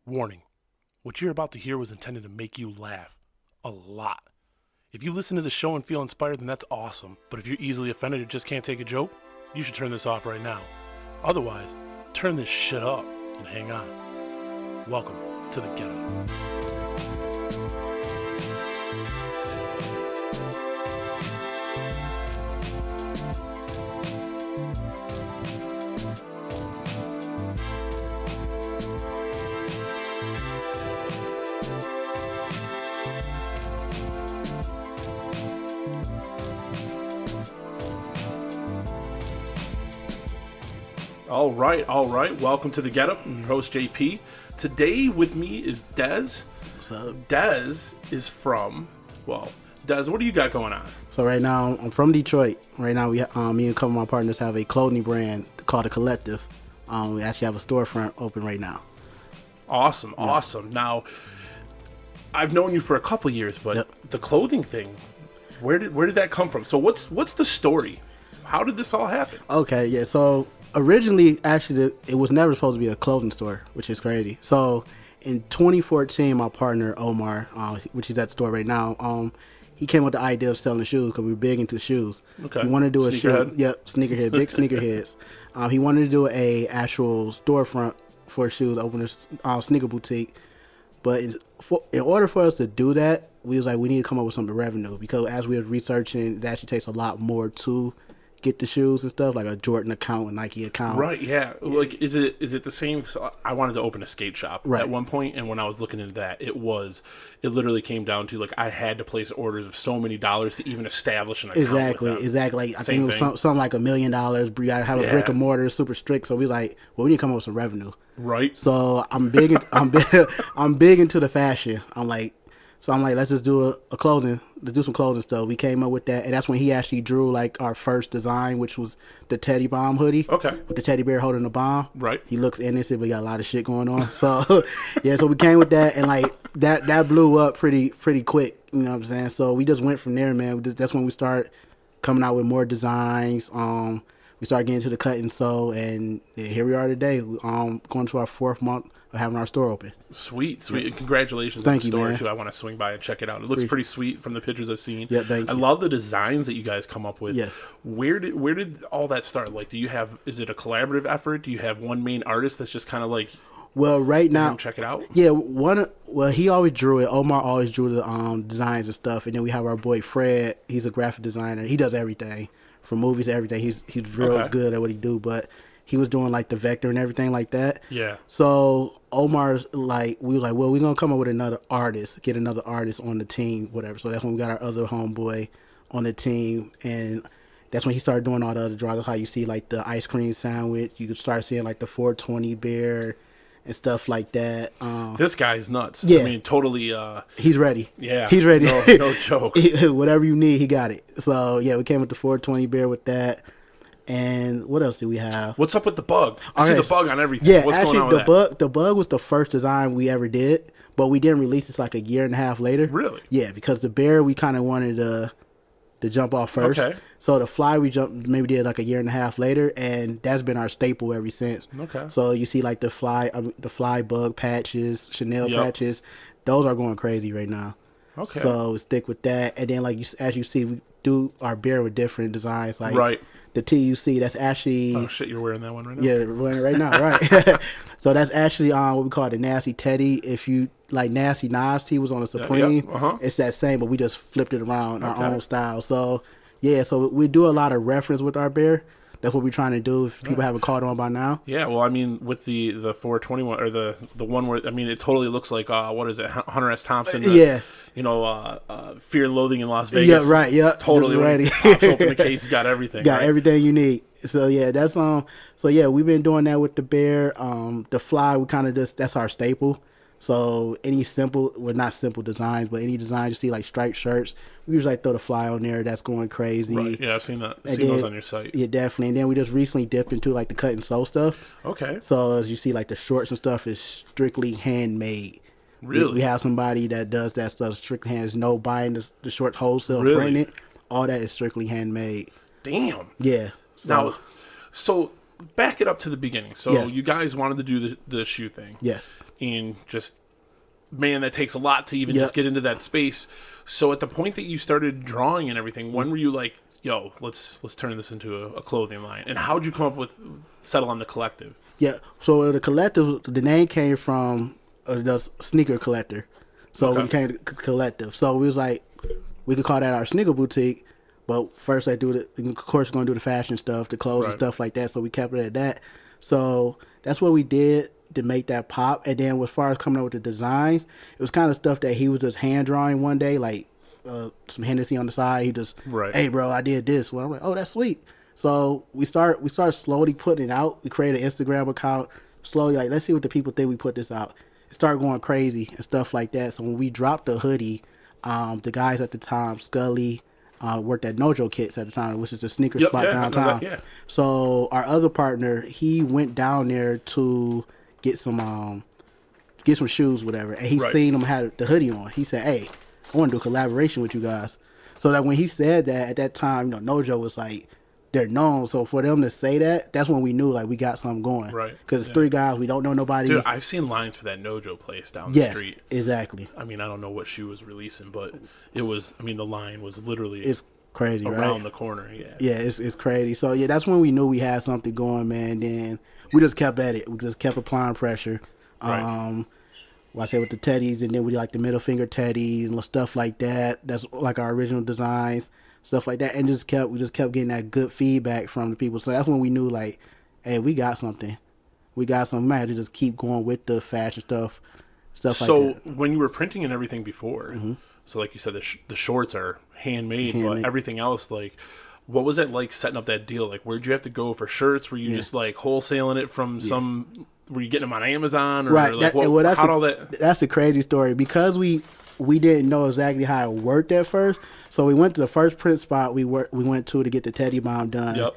Warning, what you're about to hear was intended to make you laugh. A lot. If you listen to the show and feel inspired, then that's awesome. But if you're easily offended or just can't take a joke, you should turn this off right now. Otherwise, turn this shit up and hang on. Welcome to the Get Up. All right. Welcome to the Get Up. I'm your host, JP. Today with me is Des. What's up? Des is from, Des, what do you got going on? So right now, I'm from Detroit. Right now, me and a couple of my partners have a clothing brand called the Collectve. We actually have a storefront open right now. Awesome. Now, I've known you for a couple years, but the clothing thing, where did that come from? So what's the story? How did this all happen? Okay, yeah. So originally, actually, it was never supposed to be a clothing store, which is crazy. So in 2014, my partner Omar, which is at the store right now, he came with the idea of selling shoes because we were big into shoes. Okay. He wanted to do a Sneakerhead? shoe. Yep, sneakerhead, big sneakerheads. He wanted to do a actual storefront for shoes, open a sneaker boutique. But in order for us to do that, we was like, we need to come up with some revenue because as we were researching, it actually takes a lot more to get the shoes and stuff, like a Jordan account, a Nike account. Right, yeah. Like, is it the same? So I wanted to open a skate shop at one point, and when I was looking into that, it literally came down to, like, I had to place orders of so many dollars to even establish an account. Exactly. Like, I think it was something like $1 million. You gotta have a brick and mortar, super strict. So we like, well, we need to come up with some revenue. Right. So I'm big into the fashion. I'm like, let's just do let's do some clothing stuff. We came up with that, and that's when he actually drew like our first design, which was the teddy bomb hoodie. Okay. With the teddy bear holding the bomb. Right. He looks innocent, but got a lot of shit going on. So yeah, so we came with that, and like that blew up pretty quick. You know what I'm saying? So we just went from there, man. That's when we started coming out with more designs. We started getting into the cut and sew, and here we are today. Going to our 4th month of having our store open. Sweet. And congratulations Thank on the you, store, man. too. I want to swing by and check it out. It looks pretty sweet from the pictures I've seen. Yeah, thank you. I love the designs that you guys come up with. Yeah. Where did all that start? Like, is it a collaborative effort? Do you have one main artist that's just kind of like, well, right now, check it out? Yeah, he always drew it. Omar always drew the designs and stuff, and then we have our boy Fred. He's a graphic designer. He does everything from movies to everything. He's real good at what he do, but he was doing like the vector and everything like that. Yeah. So Omar's like, we was like, well, we're gonna come up with another artist, get another artist on the team, whatever. So that's when we got our other homeboy on the team, and that's when he started doing all the other drawings. How you see like the ice cream sandwich, you could start seeing like the 420 bear and stuff like that. This guy's nuts. Yeah. I mean, totally. He's ready. Yeah. He's ready. No joke. Whatever you need, he got it. So yeah, we came with the 420 bear with that. And what else do we have? What's up with the bug? I see the bug on everything. Yeah, What's actually, going on with that? the bug was the first design we ever did, but we didn't release it like a year and a half later. Really? Yeah, because the bear we kind of wanted to jump off first. Okay. So the fly we maybe did like a year and a half later, and that's been our staple ever since. Okay. So you see like the fly bug patches, Chanel patches, those are going crazy right now. Okay. So stick with that, and then like as you see, we do our bear with different designs. Like the tee you see, that's actually. Oh shit! You're wearing that one right now. Yeah, we're wearing it right now, right? So that's actually what we call the Nasty Teddy. If you like Nasty Nas tee was on the Supreme, it's that same, but we just flipped it around our own style. So yeah, so we do a lot of reference with our bear. That's what we're trying to do. If people haven't caught on by now. Yeah, well, I mean, with the 421 or the one where, I mean, it totally looks like what is it, Hunter S. Thompson? Yeah. You know, Fear and Loathing in Las Vegas. Yeah, right. Yeah, totally ready. Pops open the case, got everything. Got everything you need. So yeah, that's So yeah, we've been doing that with the bear. The fly, we kind of that's our staple. So any simple, well, not simple designs, but any design you see like striped shirts, we usually like throw the fly on there. That's going crazy. Right. Yeah, I've seen that. Seen those on your site. Yeah, definitely. And then we just recently dipped into like the cut and sew stuff. Okay. So as you see, like the shorts and stuff is strictly handmade. Really? We have somebody that does that stuff strictly hands. No buying the shorts wholesale, printed. All that is strictly handmade. Damn. Yeah. So back it up to the beginning. So you guys wanted to do the shoe thing. Yes. and just, man, that takes a lot to even Yep. just get into that space. So at the point that you started drawing and everything, when were you like, yo, let's turn this into a clothing line? And how'd you come up with settle on the Collectve? Yeah. So the Collectve, the name came from the sneaker collector. So Okay. we came to Collectve. So we was like, we could call that our sneaker boutique. But first, I do of course, going to do the fashion stuff, the clothes and Right. stuff like that. So we kept it at that. So that's what we did to make that pop. And then as far as coming up with the designs, it was kind of stuff that he was just hand drawing one day, like some Hennessy on the side. He just, Right. hey, bro, I did this. Well, I'm like, oh, that's sweet. So we started slowly putting it out. We created an Instagram account. Slowly, like, let's see what the people think we put this out. It started going crazy and stuff like that. So when we dropped the hoodie, the guys at the time, Scully, worked at Nojo Kits at the time, which is a sneaker Yep, spot yeah, I know downtown. that, yeah. So our other partner, he went down there to get some shoes, whatever, and he Right. seen them had the hoodie on. He said, "Hey, I want to do a collaboration with you guys." So that when he said that, at that time, Nojo was like, they're known. So for them to say that, that's when we knew like we got something going. Right. Because it's Yeah. 3 guys, we don't know nobody. Dude, I've seen lines for that Nojo place down the Yes, street. exactly. I mean, I don't know what she was releasing, but it was, I mean, the line was literally It's crazy, around right? the corner. Yeah. Yeah, it's crazy. So yeah, that's when we knew we had something going, man. Then we just kept at it. We just kept applying pressure. Right. Well, I say with the teddies, and then we did like the middle finger teddies and stuff like that. That's like our original designs, stuff like that, and we just kept getting that good feedback from the people. So that's when we knew like, hey, we got something. We got something. We might have to just keep going with the fashion stuff like So that. when you were printing and everything before, so like you said, the shorts are handmade, Handmade. but everything else, like, what was it like setting up that deal? Like, where'd you have to go for shirts? Were you just like wholesaling it from some? Were you getting them on Amazon or Right. like how'd all that? That's the crazy story because we didn't know exactly how it worked at first. So we went to the first print spot we went to get the Teddy Bomb done. Yep.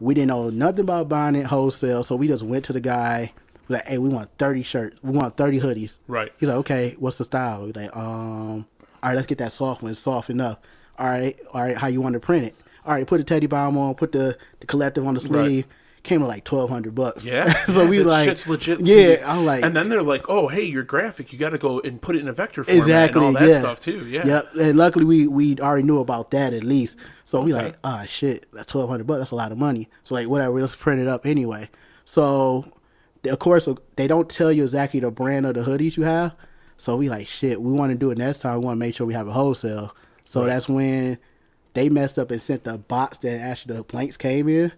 We didn't know nothing about buying it wholesale, so we just went to the guy. We're like, hey, we want 30 shirts. We want 30 hoodies. Right. He's like, okay, what's the style? We're like, all right, let's get that soft one. It's soft enough. All right, how you want to print it? All right, put the Teddy Bomb on, put the Collectve on the sleeve. Right. Came to like $1,200. Yeah. So yeah, we that like, shit's legit. yeah, I'm like, And then they're like, "Oh, hey, your graphic, you got to go and put it in a vector format exactly, and all that yeah. stuff too." Yeah. Yep. And luckily we already knew about that at least. So we Okay. like, ah, shit, that's $1,200. That's a lot of money. So like, whatever, let's print it up anyway. So of course they don't tell you exactly the brand of the hoodies you have. So we like, shit, we want to do it next time. We want to make sure we have a wholesale. So Right. that's when they messed up and sent the box that actually the blanks came in.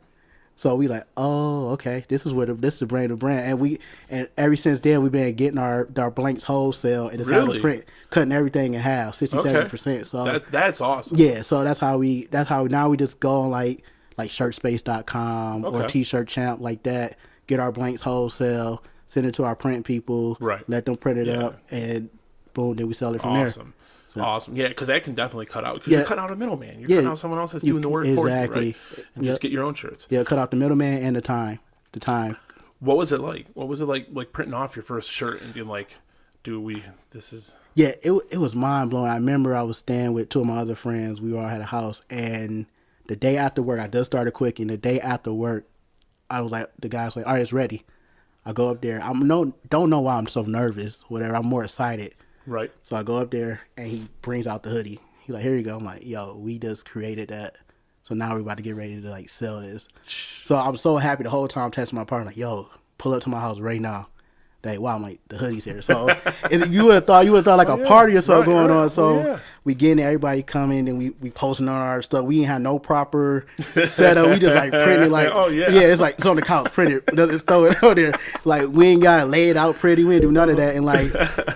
So we like, oh, okay, this is the brand of brand, and ever since then we've been getting our blanks wholesale and it's how Really? to print, cutting everything in half, 60-70%. So That's awesome. yeah, so that's how now we just go on like shirtspace.com or Okay. T-shirt champ like that, get our blanks wholesale, send it to our print people, Right. let them print it Yeah. up, and boom, then we sell it from there. Awesome. Awesome. Yeah, because that can definitely cut out. Because Yeah. you're cutting out a middleman. You're Yeah. cutting out someone else that's doing the work for you, Exactly. right? And just get your own shirts. Yeah, cut out the middleman and the time. What was it like? What was it like printing off your first shirt and being like, this is... Yeah, it was mind blowing. I remember I was staying with 2 of my other friends. We all had a house, and the day after work, I just started quick. And the day after work, I was like, the guy's like, "All right, it's ready." I go up there. Don't know why I'm so nervous. Whatever, I'm more excited. Right. So I go up there, and he brings out the hoodie. He's like, "Here you go." I'm like, "Yo, we just created that. So now we're about to get ready to like sell this." So I'm so happy the whole time. Texting my partner, like, "Yo, pull up to my house right now." Like, wow, I'm like, the hoodie's here. So you would have thought like a yeah. party or something Right, going right. on. So Yeah. we getting everybody coming and we posting on our stuff. We ain't had no proper setup. We just like printed like, Oh, yeah. it's like it's on the couch, printed. Just throw it out there. Like we ain't got it laid out pretty. We didn't do none of that. And like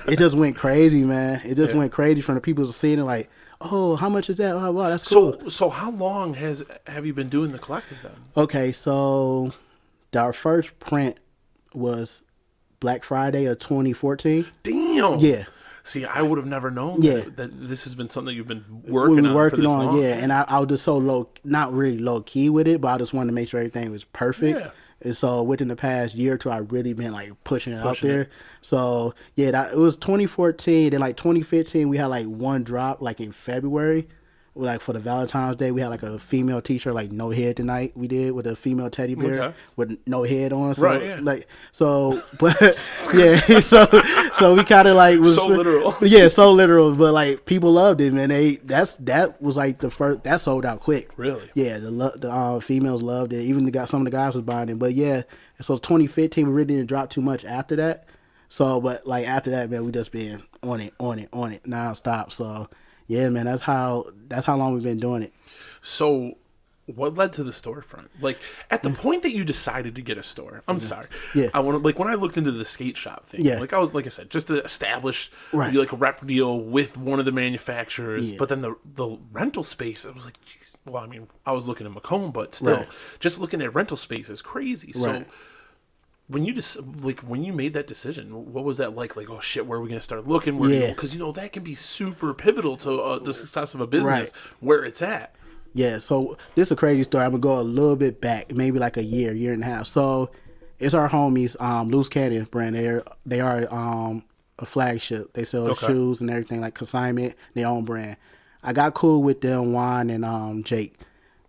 it just went crazy, man. It just went crazy from the people seeing it like, oh, how much is that? Oh, wow, that's cool. So how long have you been doing the Collectve then? Okay, so our first print was Black Friday of 2014. Damn. Yeah. See, I would have never known Yeah. that this has been something that you've been We working were on. working for this on, long. yeah. And I was just so not really low key with it, but I just wanted to make sure everything was perfect. Yeah. And so within the past year or two, I've really been like pushing it out Pushing there. it. So yeah, it was 2014. Then like 2015, we had like one drop like in February. like for the Valentine's Day, we had like a female T-shirt, like no head tonight. We did with a female teddy bear with no head on. So, right. Yeah. Like so, but yeah. So we kind of like was so literal. Yeah, so literal. But like people loved it, man. That was like the first that sold out quick. Really? Yeah. The females loved it. Even some of the guys was buying it. But yeah. So 2015, we really didn't drop too much after that. So, but like after that, man, we just been on it nonstop. So. Yeah, man, that's how long we've been doing it. So, what led to the storefront? Like at the point that you decided to get a store. I'm sorry. Yeah. I want to like when I looked into the skate shop thing. Yeah. Like I said, just to establish right. like a rep deal with one of the manufacturers. Yeah. But then the rental space, I was like, geez. Well, I mean, I was looking at Macomb, but still, just looking at rental space is crazy. So. Right. When you made that decision, what was that like? Like, oh shit, where are we gonna start looking? Because that can be super pivotal to the success of a business where it's at. Yeah, so this is a crazy story. I'm gonna go a little bit back, maybe like a year and a half. So it's our homies, Loose Cannon brand. They are a flagship. They sell shoes and everything like consignment, their own brand. I got cool with them, Juan and Jake.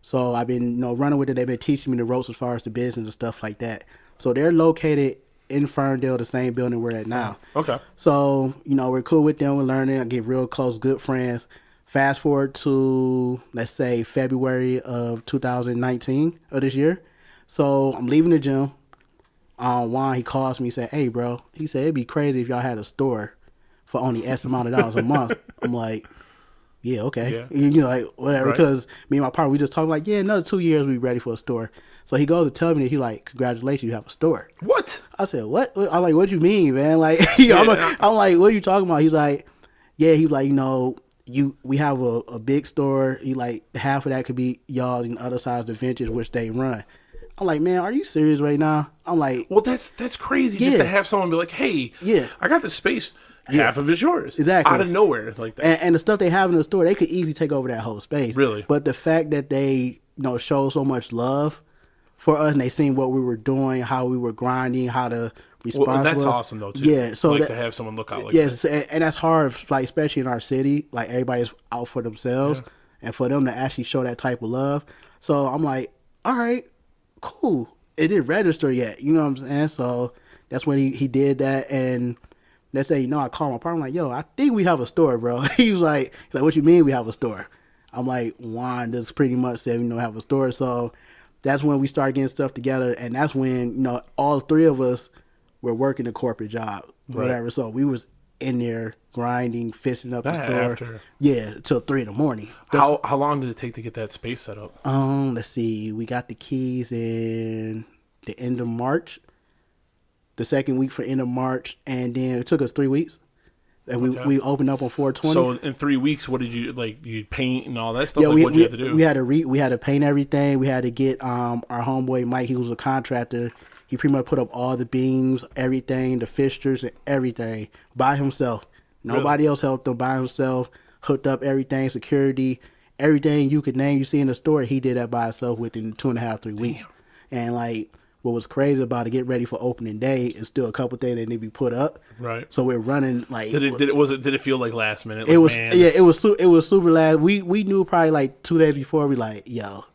So I've been running with it. They've been teaching me the ropes as far as the business and stuff like that. So they're located in Ferndale, the same building we're at now. Okay. So, we're cool with them. We're learning. I get real close, good friends. Fast forward to, let's say, February of 2019 of this year. So I'm leaving the gym. Juan, he calls me, he said, hey, bro. He said, it'd be crazy if y'all had a store for only S amount of dollars a month. I'm like, yeah, okay. Yeah. Like, whatever. Because me and my partner, we just talking like, yeah, another 2 years, we be ready for a store. So he goes to tell me that he like, congratulations, you have a store. What? I said, what? I'm like, what you mean, man? Like, I'm like, what are you talking about? He's like, yeah, he's like, we have a big store. He like, half of that could be y'all and the other side's the vintage, which they run. I'm like, man, are you serious right now? I'm like, well, that's crazy just to have someone be like, hey, I got this space. Half of it's yours. Exactly. Out of nowhere like that. And the stuff they have in the store, they could easily take over that whole space. Really? But the fact that they, show so much love for us, and they seen what we were doing, how we were grinding, how to respond. Well, that's awesome though too. Yeah, so to have someone look out like yes, that. and that's hard, like especially in our city, like everybody's out for themselves, and for them to actually show that type of love. So I'm like, all right, cool. It didn't register yet, you know what I'm saying? So that's when he did that, and let's say, I called my partner, I'm like, yo, I think we have a store, bro. He was like, what you mean we have a store? I'm like, Juan just pretty much said, have a store. So that's when we started getting stuff together. And that's when, all three of us were working a corporate job, whatever. So we was in there grinding, fixing up the store. After. Yeah, till 3 a.m. How long did it take to get that space set up? Let's see. We got the keys in the end of March. The second week for end of March, and then it took us 3 weeks, and we opened up on 4/20. So in 3 weeks, what did you like? You paint and all that stuff. Yeah, what did you have to do? We had to paint everything. We had to get our homeboy Mike. He was a contractor. He pretty much put up all the beams, everything, the fixtures, and everything by himself. Nobody else helped him. By himself, hooked up everything, security, everything you could name. You see in the store, he did that by himself within 2.5, 3 weeks, and like. What was crazy about it, get ready for opening day, is still a couple things that need to be put up. Right. So we're running like. Did it feel like last minute? Like, it was man, it was super last. We knew probably like 2 days before. We like, yo,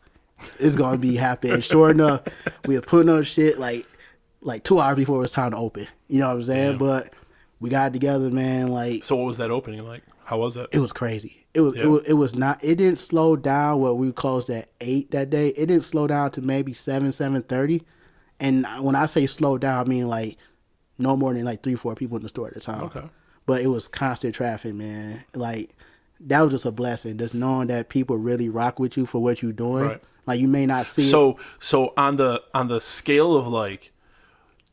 it's gonna be happening. Sure enough, we were putting up shit like 2 hours before it was time to open. You know what I'm saying? Yeah. But we got it together, man. Like. So what was that opening like? How was it? It was crazy. It was not. It didn't slow down. Well, we closed at 8 that day. It didn't slow down to maybe 7:30. And when I say slow down, I mean like no more than like 3-4 people in the store at the time. Okay. But it was constant traffic, man. Like that was just a blessing, just knowing that people really rock with you for what you're doing. Right. Like you may not see. So on the scale of like,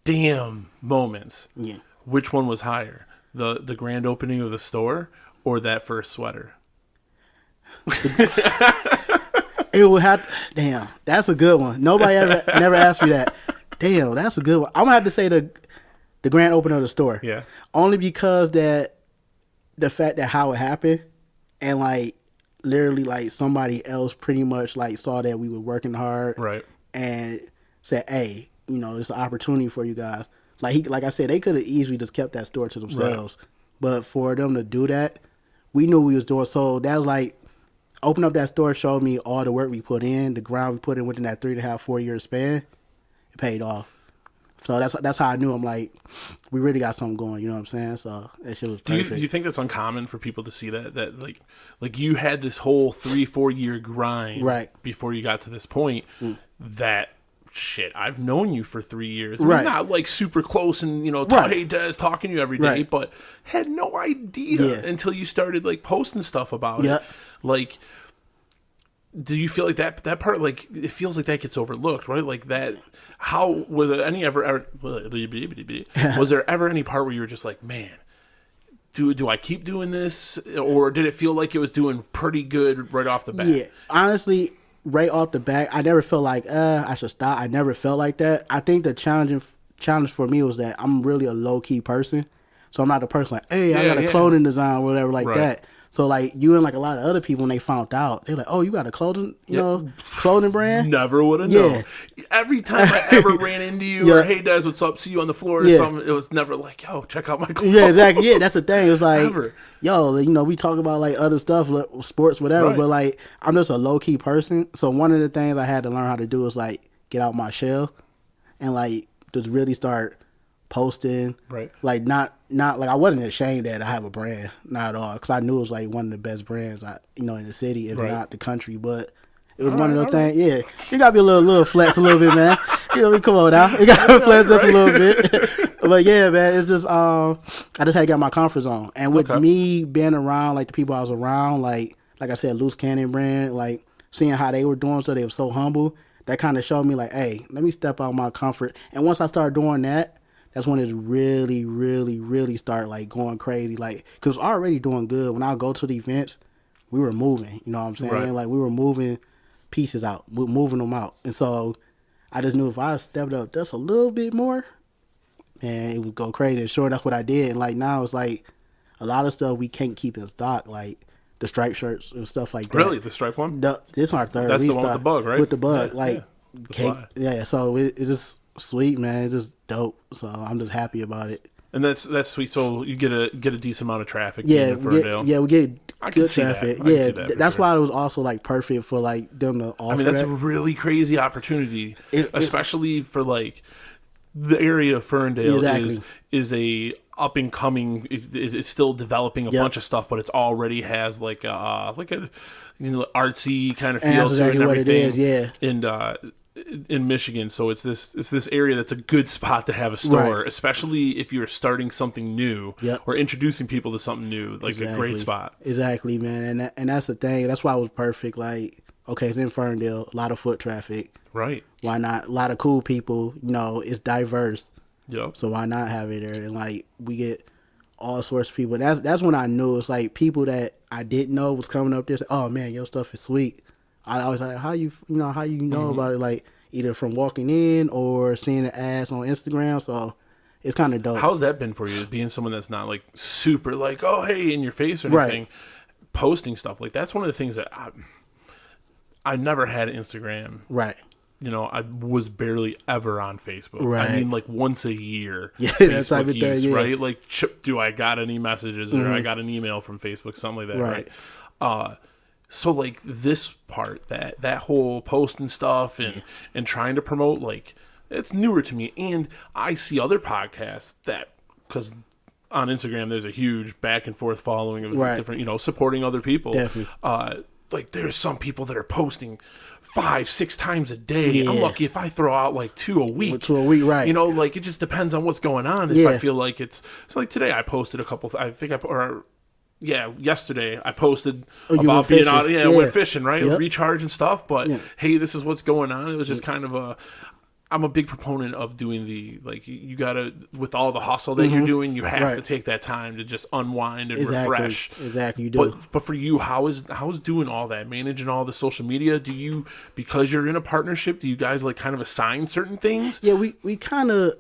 damn moments. Yeah. Which one was higher, the grand opening of the store or that first sweater? It would have. Damn, that's a good one. Nobody never asked me that. Damn, that's a good one. I'm gonna have to say the grand opening of the store. Yeah. Only because that the fact that how it happened, and like literally like somebody else pretty much like saw that we were working hard, right, and said, "Hey, it's an opportunity for you guys." Like I said, they could have easily just kept that store to themselves, right. But for them to do that, we knew we was doing. So that was like. opening up that store showed me all the work we put in, the ground we put in within that 3.5, 4 year span. It paid off. So that's how I knew. I'm like, we really got something going. You know what I'm saying? So that shit was perfect. Do you think that's uncommon for people to see that like you had this whole 3-4 year grind right before you got to this point? That shit, I've known you for 3 years. I mean, right. not like super close and right. hey Des, talking to you every day, right. but had no idea until you started like posting stuff about it. Like, do you feel like that part, like, it feels like that gets overlooked, right? Like that, how, was there any was there ever any part where you were just like, man, do I keep doing this? Or did it feel like it was doing pretty good right off the bat? Yeah, honestly, right off the bat, I never felt like, I should stop. I never felt like that. I think the challenge for me was that I'm really a low-key person. So I'm not the person like, hey, I got a clothing design or whatever like that. So, like, you and, like, a lot of other people, when they found out, they're like, oh, you got a clothing brand? Never would have known. Every time I ever ran into you or, hey, Des, what's up? See you on the floor or something, it was never like, yo, check out my clothes. Yeah, exactly. Yeah, that's the thing. It was like, yo, we talk about, like, other stuff, like, sports, whatever, but, like, I'm just a low-key person. So one of the things I had to learn how to do was, like, get out my shell and, like, just really start posting, like not like I wasn't ashamed that I have a brand, not at all, because I knew it was like one of the best brands, in the city, if not the country. But it was one of those things. Yeah, you gotta be a little flex a little bit, man. Come on now, you gotta flex just a little bit. But yeah, man, it's just I just had to get my comfort zone, and with me being around like the people I was around, like I said, Loose Cannon brand, like seeing how they were doing, so they were so humble. That kind of showed me like, hey, let me step out of my comfort. And once I started doing that, that's when it really, really, really started like going crazy. Like, cause already doing good. When I go to the events, we were moving. You know what I'm saying? Right. Like we were moving pieces out, moving them out. And so I just knew if I stepped up just a little bit more, man, it would go crazy. And sure, that's what I did. And like now it's like a lot of stuff we can't keep in stock, like the striped shirts and stuff like that. Really, the striped one? This is our third. That's the one with the bug, right? With the bug, cake. Yeah, so it's just sweet, man. It's just dope. So I'm just happy about it. And that's sweet. So you get a decent amount of traffic. We get good traffic. That's sure. why it was also like perfect for like them to offer. I mean, that's a really crazy opportunity, especially for like the area of Ferndale is a up and coming. Is still developing a bunch of stuff, but it's already has like a artsy kind of feel to it and everything. What it is, and in Michigan, so it's this area that's a good spot to have a store, especially if you're starting something new or introducing people to something new. Like a great spot. Exactly, man, and that's the thing. That's why it was perfect. Like, okay, it's in Ferndale, a lot of foot traffic. Right. Why not? A lot of cool people. It's diverse. Yep. So why not have it there? And like we get all sorts of people. That's when I knew it's like people that I didn't know was coming up there. Say, oh man, your stuff is sweet. I always like how you know about it, like either from walking in or seeing the ads on Instagram. So it's kind of dope. How's that been for you, being someone that's not like super like, oh hey, in your face or anything, posting stuff like that's one of the things that I never had Instagram. Right. I was barely ever on Facebook. Right. I mean, like once a year. Yeah, Facebook type of use, thing, right? Like, do I got any messages or I got an email from Facebook, something like that, right? So like this part, that whole posting stuff and trying to promote, like it's newer to me. And I see other podcasts because on Instagram there's a huge back and forth following of different, supporting other people. Definitely. Like there's some people that are posting 5-6 times a day. Yeah. I'm lucky if I throw out like 2 a week. 2 a week, right? Like it just depends on what's going on. If I feel like it's like today I posted a couple. Yesterday I posted about being out. Yeah, went fishing, right? Yep. Recharge and stuff. But hey, this is what's going on. It was just kind of I'm a big proponent of doing you gotta, with all the hustle that you're doing, you have to take that time to just unwind and refresh. Exactly, you do. But for you, how is doing all that, managing all the social media? Do you, because you're in a partnership, do you guys like kind of assign certain things? Yeah, we kind of,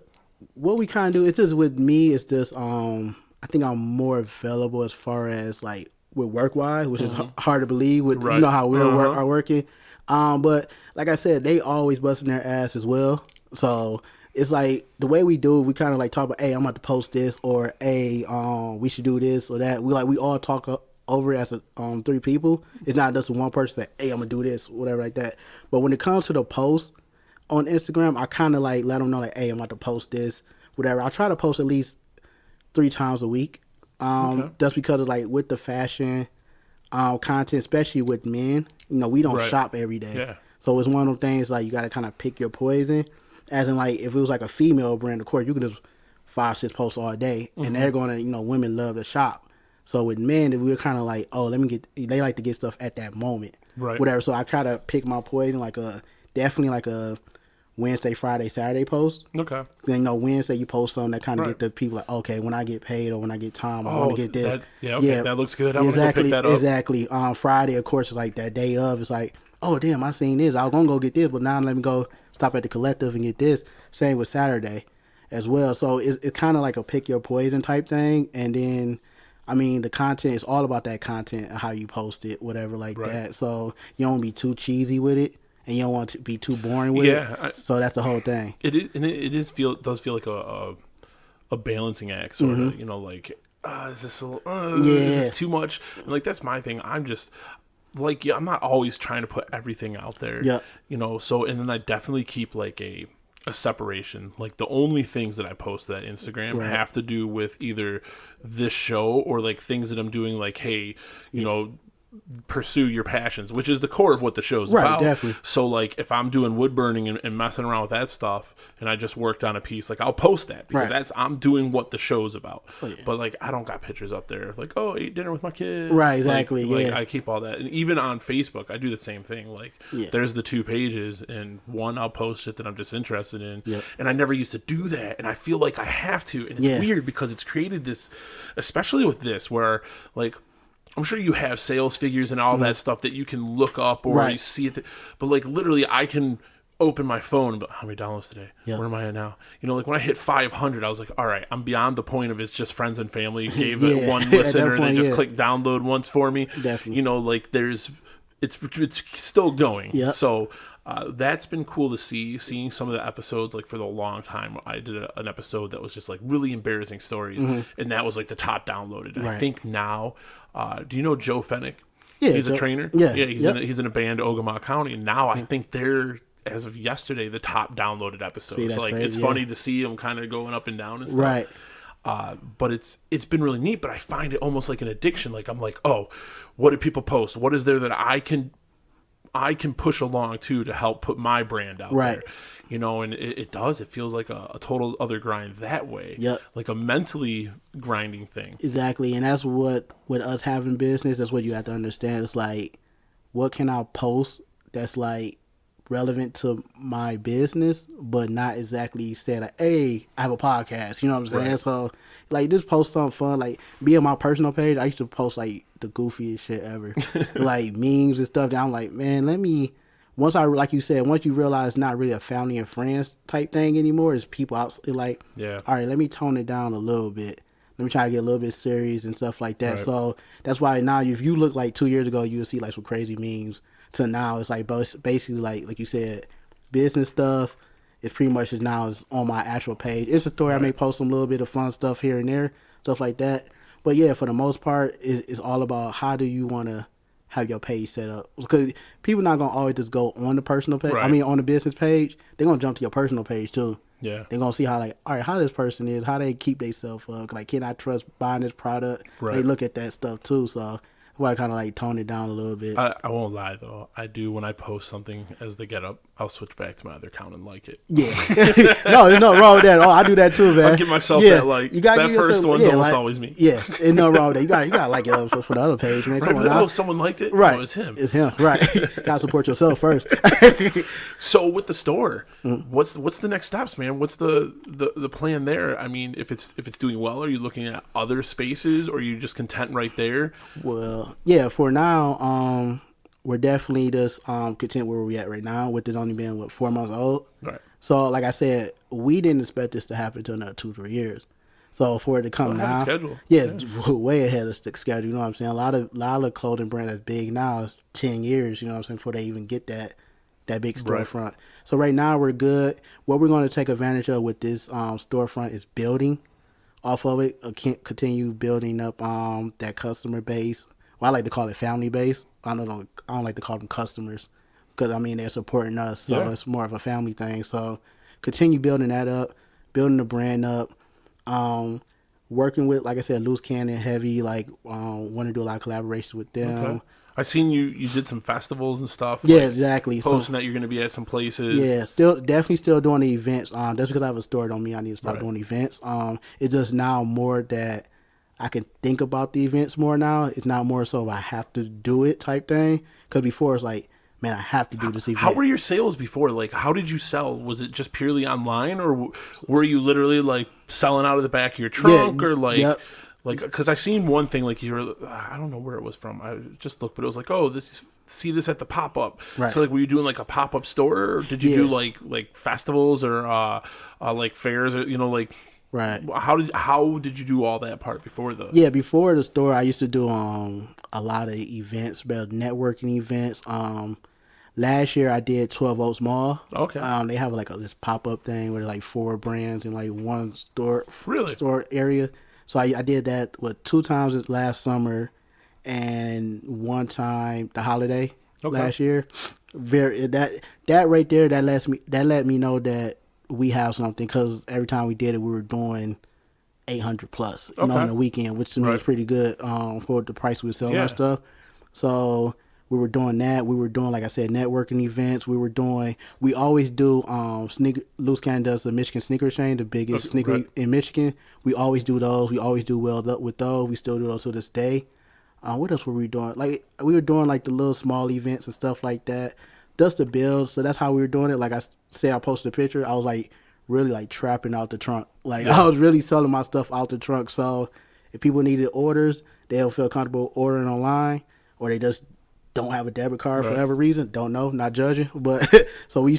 what we kind of do, it's just with me, it's just I think I'm more available as far as like with work wise, which is hard to believe with how we are working. But like I said, they always busting their ass as well. So it's like the way we do it, we kind of like talk about, hey, I'm about to post this, or hey, we should do this or that. We all talk over as a 3 people. It's not just one person say, hey, I'm gonna do this, whatever like that. But when it comes to the post on Instagram, I kind of like let them know like, hey, I'm about to post this, whatever. I try to post at least 3 times a week. Just because of like with the fashion content, especially with men, we don't shop every day. Yeah. So it's one of those things like you got to kind of pick your poison. As in like if it was like a female brand, of course you could just 5-6 posts all day, and they're gonna women love to shop. So with men, we're kind of like, oh, they like to get stuff at that moment, right? Whatever. So I try to pick my poison, like definitely like a Wednesday, Friday, Saturday post. Okay. Then Wednesday you post something that kind of get the people like, okay, when I get paid or when I get time, I want to get this. That looks good. I'm gonna go pick that up. Exactly. Friday, of course, is like that day of. It's like, oh damn, I seen this. I was gonna go get this, but now let me go stop at the Collectve and get this. Same with Saturday as well. So it's kind of like a pick your poison type thing. And then, I mean, the content is all about that content and how you post it, whatever like that. So you don't be too cheesy with it, and you don't want to be too boring with it. So that's the whole thing. It is, and it does feel like a balancing act, sort of. Like is this is this too much? And like that's my thing. I'm just like I'm not always trying to put everything out there. Yeah. So and then I definitely keep like a separation. Like the only things that I post to that Instagram have to do with either this show or like things that I'm doing. Like, hey, you know, pursue your passions, which is the core of what the show's about. Definitely. So like if I'm doing wood burning and messing around with that stuff and I just worked on a piece, like I'll post that because I'm doing what the show's about. But like I don't got pictures up there like, oh, ate dinner with my kids. Right, exactly. Like I keep all that. And even on Facebook I do the same thing. Like there's the 2 pages, and one I'll post it that I'm just interested in. And I never used to do that, and I feel like I have to, and it's weird because it's created this, especially with this, where like I'm sure you have sales figures and all that stuff that you can look up or you see it. But like literally I can open my phone, but how many downloads today? Where am I at now? Like when I hit 500, I was like, all right, I'm beyond the point of it's just friends and family gave it one listener and they just click download once for me. Definitely. Like it's still going. So that's been cool to seeing some of the episodes. Like for the long time I did an episode that was just like really embarrassing stories, and that was like the top downloaded. And I think now do you know Joe Fennick? He's a trainer. He's in a band, Ogama County, and now I think they're, as of yesterday, the top downloaded episodes. So like crazy, it's funny to see them kind of going up and down and stuff. But it's been really neat. But I find it almost like an addiction. Like I'm like, oh, what do people post? What is there that I can push along to help put my brand out there? And it does. It feels like a total other grind that way. Like a mentally grinding thing. Exactly. And that's what, with us having business, that's what you have to understand. It's like, what can I post that's like relevant to my business, but not exactly saying like, hey, I have a podcast. You know what I'm saying? So like just post something fun. Like be on my personal page, I used to post like the goofiest shit ever. Like memes and stuff that I'm like, man, once like you said, once you realize it's not really a family and friends type thing anymore, it's people out like, all right, let me tone it down a little bit. Let me try to get a little bit serious and stuff like that. So that's why now if you look like 2 years ago, you'll see like some crazy memes to now. It's like basically like you said, business stuff. It's pretty much now is on my actual page. It's a story. I may post some little bit of fun stuff here and there, stuff like that. But yeah, for the most part, it's all about how do you want to have your page set up, because people not gonna always just go on the personal page. I mean, on the business page, they're gonna jump to your personal page too. They're gonna see how like, all right, how this person is, how they keep themselves up. Like, can I trust buying this product? They look at that stuff too. So well, I kind of like tone it down a little bit. I won't lie though. I do, when I post something as the get up, I'll switch back to my other account and like it. No, there's nothing wrong with that. Oh, I do that too, man. I'll give myself that like. You got that first one's almost like, always me. Yeah, there's nothing wrong with that. You got like it for the other page, man. Come on now. Oh, someone liked it. Right, oh, it's him. It's him. Right. Gotta support yourself first. So with the store, what's the next steps, man? What's the plan there? I mean, if it's doing well, are you looking at other spaces, or are you just content right there? Well, yeah, for now, we're definitely just content where we're at right now, with this only being 4 months old. Right. So like I said, we didn't expect this to happen until another 2-3 years. So for it to come now, schedule. It's way ahead of the schedule. You know what I'm saying? A lot of clothing brand that's big now is 10 years. You know what I'm saying, before they even get that big storefront. Right. So right now we're good. What we're going to take advantage of with this storefront is building off of it. Continue building up that customer base, I like to call it family based. I don't like to call them customers because I mean they're supporting us, so it's more of a family thing. So continue building that up, building the brand up. Working with, like I said, Loose Cannon Heavy, like want to do a lot of collaborations with them. Okay. I seen you did some festivals and stuff. Yeah, like exactly. Posting that you're going to be at some places. Yeah, definitely still doing the events. Just because I have a store don't mean I need to stop doing events. It's just now more that I can think about the events more now. It's not more so I have to do it type thing. Because before it's like, man, I have to do this event. How were your sales before? Like, how did you sell? Was it just purely online, or were you literally like selling out of the back of your trunk, or like? Yep. Like, because I seen one thing, like you were, I don't know where it was from. I just looked, but it was like, oh, see this at the pop up. Right. So like, were you doing like a pop up store, or did you do like festivals or like fairs, or like? Right. How did you do all that part before the? Yeah, before the store, I used to do a lot of events, networking events. Last year I did 12 Oaks Mall. Okay. They have like this pop up thing where like 4 brands in like one store. Really? Store area. So I did that 2 times last summer, and 1 time the holiday last year. That right there that let me know that we have something, because every time we did it we were doing 800 plus in the weekend, which to me is pretty good for the price we were selling our stuff. So we were doing that. We were doing, like I said, networking events. We always do Loose Cannon does the Michigan Sneaker Exchange, the biggest sneaker in Michigan. We always do those. We always do well with those. We still do those to this day. What else were we doing? Like we were doing like the little small events and stuff like that. Just to build. So that's how we were doing it. Like I posted a picture. I was like really like trapping out the trunk. Like I was really selling my stuff out the trunk. So if people needed orders, they'll feel comfortable ordering online, or they just don't have a debit card for whatever reason. Don't know, not judging. But so I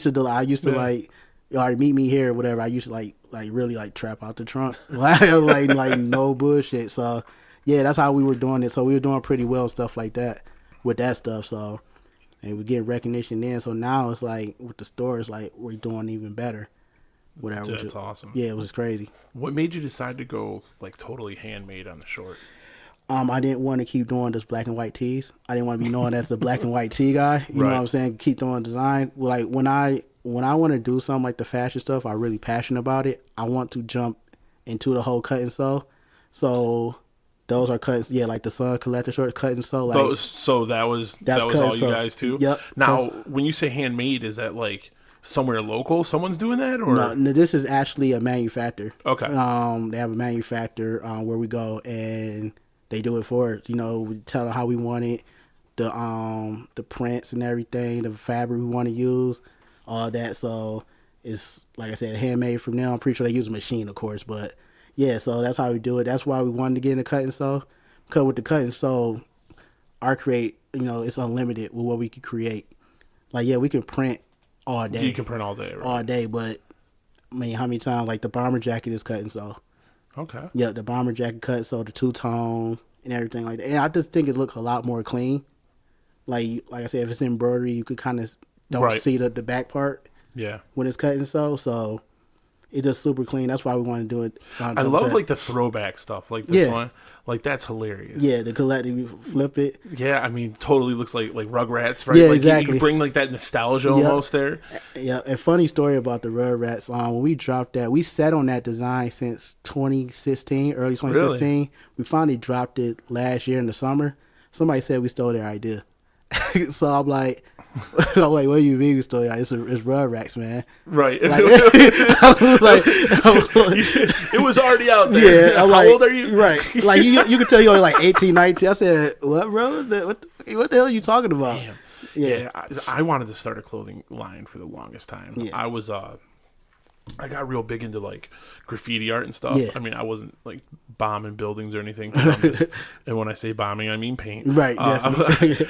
used to like, all right, meet me here or whatever. I used to like really like trap out the trunk. like no bullshit. So yeah, that's how we were doing it. So we were doing pretty well and stuff like that with that stuff. So, and we get recognition then. So now it's like with the store, it's like we're doing even better. Whatever. That's awesome. Yeah, it was crazy. What made you decide to go like totally handmade on the short? I didn't want to keep doing just black and white tees. I didn't want to be known as the black and white tee guy. You know what I'm saying? Keep doing design. Like when I want to do something like the fashion stuff, I'm really passionate about it. I want to jump into the whole cut and sew. So those are cuts. Yeah, like the Sun Collector shorts, cut and sew. Like so that was all you guys too. Yep. Now, when you say handmade, is that like somewhere local? Someone's doing that, or no? This is actually a manufacturer. Okay. They have a manufacturer where we go and they do it for us. We tell them how we want it, the prints and everything, the fabric we want to use, all that. So it's, like I said, handmade from them. I'm pretty sure they use a machine, of course, but yeah. So that's how we do it. That's why we wanted to get in the cut and sew. Because with the cut and sew, our create, it's unlimited with what we can create. Like we can print all day. You can print all day, right? All day, but I mean, how many times like the bomber jacket is cut and sew? Okay. Yeah, the bomber jacket cut, so the 2-tone and everything like that. And I just think it looks a lot more clean. Like I said, if it's embroidery, you could kind of don't see the back part. Yeah. When it's cut and sew, so it's just super clean. That's why we want to do it. I love like the throwback stuff, like this one. Like that's hilarious. Yeah, the Collectve, you flip it. Yeah, I mean, totally looks like Rugrats, right? Yeah, like exactly. You bring like that nostalgia almost there. Yeah, a funny story about the Rugrats. When we dropped that, we sat on that design since 2016, early 2016. Really? We finally dropped it last year in the summer. Somebody said we stole their idea. So I'm like, what do you mean we stole it? It's Rugrats, man. Right. Like, I was like, it was already out there. Yeah. How old are you? Right. Like you could tell you're only like 18, 19. I said, what, bro? What the hell are you talking about? Damn. Yeah. I wanted to start a clothing line for the longest time. Yeah. I got real big into like graffiti art and stuff. Yeah. I mean, I wasn't like bombing buildings or anything. And when I say bombing, I mean paint. Right, definitely.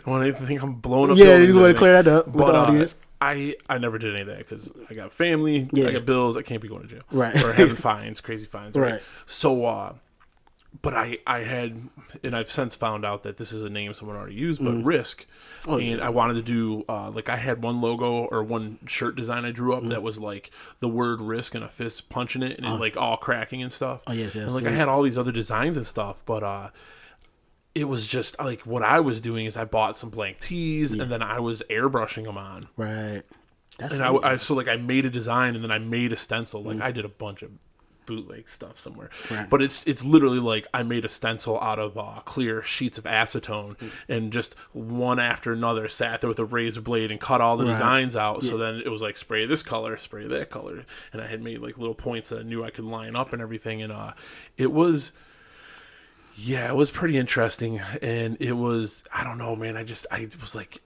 When I think I'm blowing up. Yeah, you want to clear that up with but, the audience. I never did any of that because I got family, I got bills, I can't be going to jail. Right. Or having fines, crazy fines. Right. Right. So, but I had, and I've since found out that this is a name someone already used, but Risk. Oh, and I wanted to do, like I had one logo or one shirt design I drew up that was like the word Risk and a fist punching it and it like all cracking and stuff. Oh, yes. And like I had all these other designs and stuff, but it was just like what I was doing is I bought some blank tees and then I was airbrushing them on. Right. That's And I made a design and then I made a stencil. Like I did a bunch of bootleg stuff somewhere, but it's literally like I made a stencil out of clear sheets of acetone and just one after another sat there with a razor blade and cut all the designs out. So then it was like spray this color, spray that color, and I had made like little points that I knew I could line up and everything. And it was pretty interesting. And it was, I don't know, man. I was like,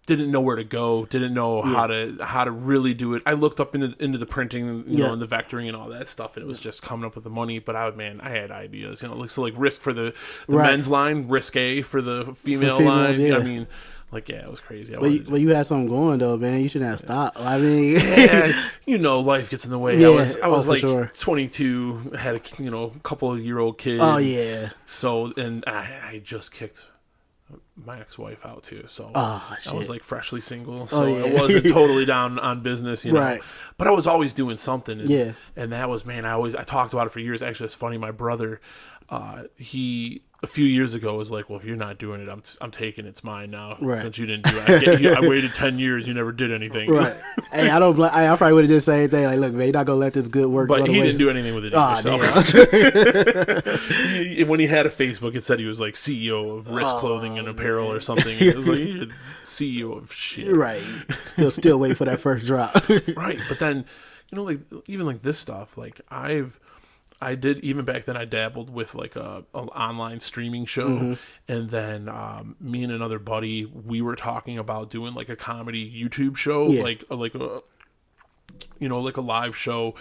didn't know where to go, didn't know how to really do it. I looked up into the printing, you know, and the vectoring and all that stuff, and it was just coming up with the money. But I had ideas, you know, like risk for the men's line, risque for the female line. I mean, like, it was crazy. But you had something going though, man. You shouldn't have stopped. I mean, you know, life gets in the way. I was like 22, had a couple of year old kid. Oh yeah. So and I just kicked my ex-wife out too, so I was like freshly single, so I wasn't totally down on business, you know. But I was always doing something, and that was, man, I talked about it for years. Actually, it's funny. My brother, he a few years ago was like, "Well, if you're not doing it, I'm taking it's mine now. Since you didn't do it, I waited 10 years. You never did anything." Right. Hey, I don't. I probably would have just said the same thing. Like, look, man, you're not gonna let this good work. But go he to didn't do anything with it. When he had a Facebook, it said he was like CEO of Wrist Clothing and Apparel or something. It was like, you're CEO of shit. Right. Still waiting for that first drop. Right. But then, you know, like even like this stuff, like I did, even back then I dabbled with like an online streaming show, and then me and another buddy, we were talking about doing like a comedy YouTube show, like a like a live show,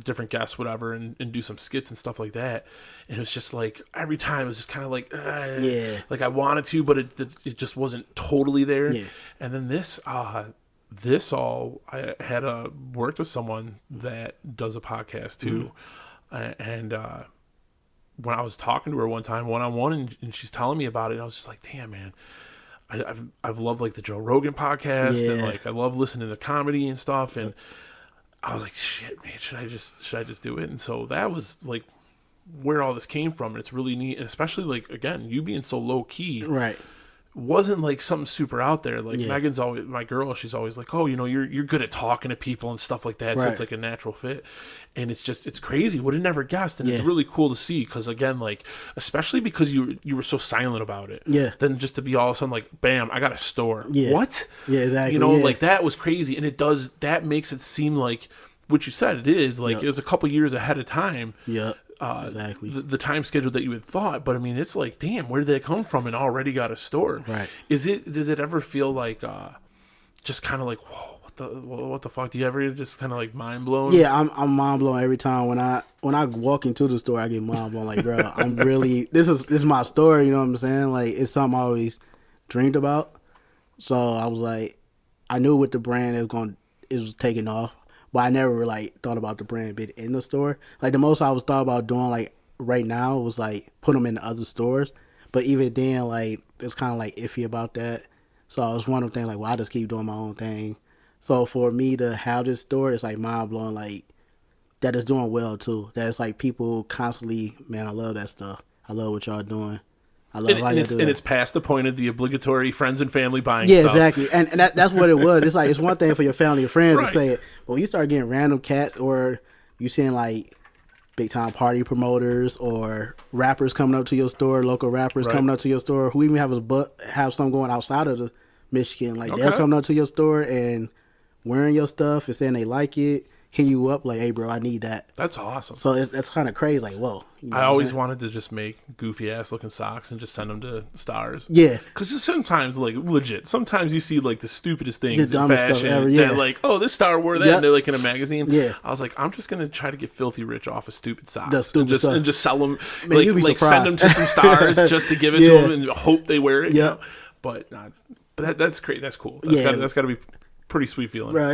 different guests, whatever, and do some skits and stuff like that. And it was just like every time it was just kind of like like I wanted to, but it just wasn't totally there. And then this I had worked with someone that does a podcast too. And when I was talking to her one time, one-on-one, and she's telling me about it, I was just like, damn, man, I've loved like the Joe Rogan podcast, and like I love listening to comedy and stuff, and I was like, shit, man, should I just do it? And so that was like where all this came from, and it's really neat, and especially like, again, you being so low key, wasn't like something super out there. Like Megan's always, my girl, she's always like, oh, you know, you're good at talking to people and stuff like that, so it's like a natural fit. And it's crazy. Would have never guessed, and it's really cool to see, because again, like, especially because you were so silent about it. Then just to be all of a sudden like, bam, I got a store. What? Exactly. You know, like that was crazy, and that makes it seem like what you said it is. Like it was a couple years ahead of time. Exactly. The time schedule that you had thought, but I mean, it's like, damn, where did they come from and already got a store? Right. Does it ever feel like just kind of like, whoa, what the fuck? Do you ever just kind of like mind blown? Yeah, I'm mind blown every time when I walk into the store. I get mind blown. Like, bro, I'm really this is my store. You know what I'm saying? Like, it's something I always dreamed about. So I was like, I knew what the brand is taking off. But I never like thought about the brand being in the store. Like, the most I was thought about doing like right now was like put them in the other stores. But even then, like, it's kind of like iffy about that. So I was one of the things like, well, I just keep doing my own thing. So for me to have this store, it's like mind blowing. Like, that it's doing well too. That it's like people constantly, man, I love that stuff. I love what y'all doing. I love how you do that. And it's past the point of the obligatory friends and family buying stuff. Yeah, exactly. And that's what it was. It's like, it's one thing for your family and friends to say it. But when you start getting random cats, or you seeing like big time party promoters or rappers coming up to your store, local rappers coming up to your store, who even have some going outside of the Michigan. Like, they're coming up to your store and wearing your stuff and saying they like it. Hit you up like, hey, bro, I need that. That's awesome. So that's kind of crazy. Like, whoa. You know I always wanted to just make goofy ass looking socks and just send them to stars. Yeah. Because sometimes, like, legit, sometimes you see like the stupidest things the in fashion. Stuff ever, They're like, oh, this star wore that. And they're like in a magazine. Yeah. I was like, I'm just going to try to get filthy rich off of stupid socks. The stupid stuff. And just sell them. Man, like send them to some stars just to give it to them and hope they wear it. Yeah. You know? But that's great. That's cool. That's got to be pretty sweet feeling. Bro,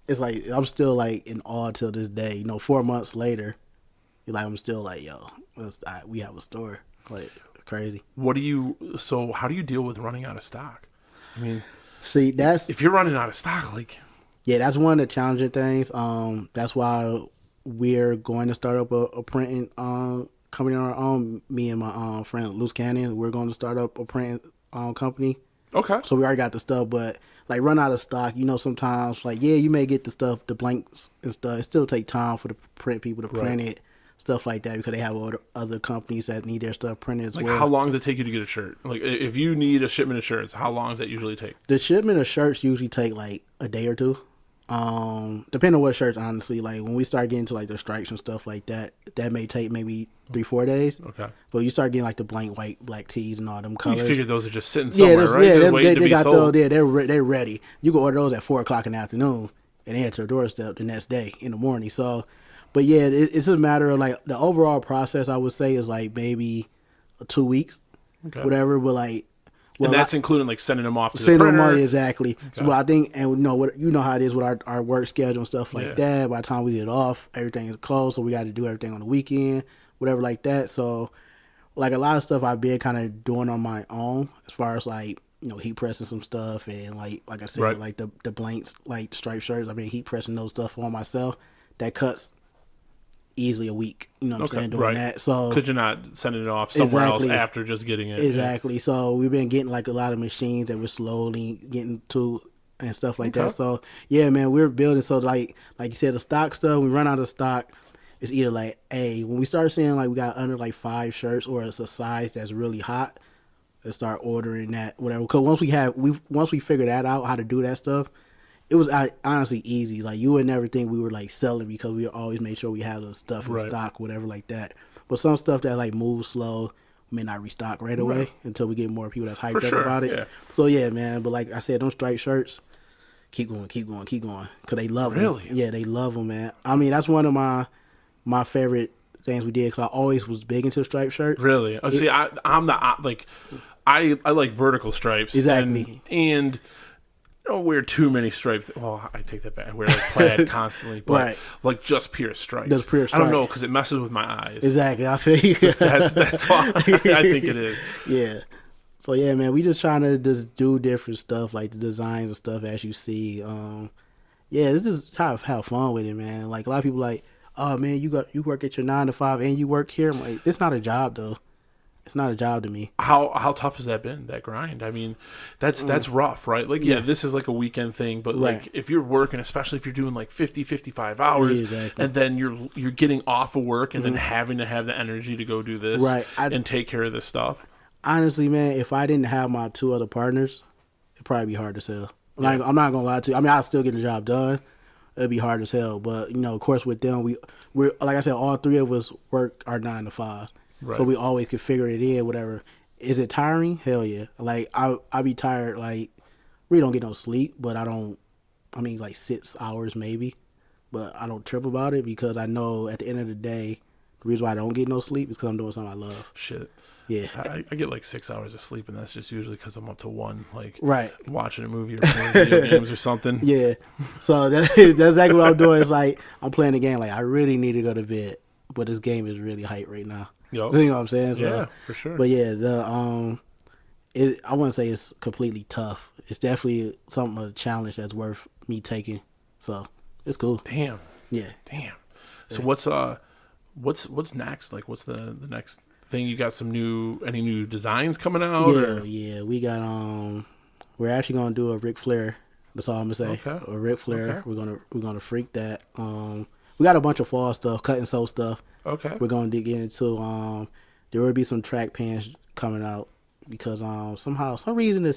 it's like, I'm still like in awe till this day. You know, 4 months later, like, I'm still like, yo, we have a store. Like, crazy. How do you deal with running out of stock? I mean, see, if you're running out of stock, like, yeah, that's one of the challenging things. That's why we're going to start up a printing company on our own. Me and my friend Luce Cannon, we're going to start up a print company. Okay. So we already got the stuff, but like run out of stock. You know, sometimes like you may get the stuff, the blanks and stuff. It still take time for the print people to print it, stuff like that, because they have other companies that need their stuff printed as well. How long does it take you to get a shirt? Like if you need a shipment of shirts, how long does that usually take? The shipment of shirts usually take like a day or two. Depending on what shirts, honestly. Like when we start getting to like the stripes and stuff like that, that may take maybe 3-4 days. Okay. But you start getting like the blank white, black tees and all them colors. You figure those are just sitting somewhere, right? Yeah, they got sold. those. Yeah, they're ready. You can order those at 4:00 in the afternoon, and they head to your doorstep the next day in the morning. So, but yeah, it's a matter of like the overall process. I would say is like maybe 2 weeks, whatever. But like. Well, and that's including like sending them off to sending the printer. them off, exactly. Okay. So, well, I think, and you know how it is with our work schedule and stuff like that. By the time we get off, everything is closed, so we got to do everything on the weekend, whatever like that. So, like a lot of stuff I've been kind of doing on my own, as far as like heat pressing some stuff and like I said, like the blanks, like striped shirts. I've been heat pressing those stuff on myself. That cuts easily a week, you know what I'm saying, doing that. So because you're not sending it off somewhere else after just getting it. Exactly. So we've been getting like a lot of machines that we're slowly getting to and stuff like that. So yeah, man, we're building. So like you said, the stock stuff, we run out of stock. It's either like, when we start seeing like we got under like 5 shirts or it's a size that's really hot, let's start ordering that, whatever. Because once we figure that out, how to do that stuff, it was honestly easy. Like you would never think we were like selling, because we always made sure we had the stuff in stock, whatever like that. But some stuff that like moves slow, we may not restock right away until we get more people that's hyped up about it. Yeah. So yeah, man. But like I said, those striped shirts, keep going, because they love them. Really? Yeah, they love them, man. I mean, that's one of my favorite things we did, because I always was big into striped shirts. Really? See, I'm not like I like vertical stripes. Exactly. And don't wear too many stripes. Well, I take that back. I wear like plaid constantly, but like just pure stripes. Just pure stripes. I don't know, because it messes with my eyes. Exactly. I feel you. that's why I think it is. Yeah. So yeah, man, we just trying to just do different stuff, like the designs and stuff as you see. Yeah, this is try to have fun with it, man. Like a lot of people like, oh man, you work at your 9 to 5 and you work here. I'm like, it's not a job though. It's not a job to me. How tough has that been, that grind? I mean, that's rough, right? Like, this is like a weekend thing, but like if you're working, especially if you're doing like 50, 55 hours, and then you're getting off of work and then having to have the energy to go do this and take care of this stuff. Honestly, man, if I didn't have my 2 other partners, it'd probably be hard to sell. I'm not gonna lie to you. I mean, I'll still get the job done. It'd be hard as hell, but of course, with them, we're like I said, all 3 of us work our 9 to 5. So we always can figure it in, whatever. Is it tiring? Hell yeah. Like I be tired, like we don't get no sleep, but like 6 hours maybe. But I don't trip about it, because I know at the end of the day, the reason why I don't get no sleep is because I'm doing something I love. Shit. Yeah. I get like 6 hours of sleep, and that's just usually because I'm up to 1, like watching a movie or playing video games or something. Yeah. So that's exactly what I'm doing. It's like I'm playing a game like I really need to go to bed, but this game is really hype right now. Yep. You know what I'm saying? So, yeah, for sure. But yeah, I wouldn't say it's completely tough. It's definitely a challenge that's worth me taking. So it's cool. Damn. Yeah. Damn. So what's next? Like, what's the next thing? You got any new designs coming out? Yeah. We got we're actually gonna do a Ric Flair. That's all I'm gonna say. Okay. A Ric Flair. Okay. We're gonna freak that. We got a bunch of fall stuff, cut and sew stuff. Okay. We're gonna dig into. There will be some track pants coming out, because some reason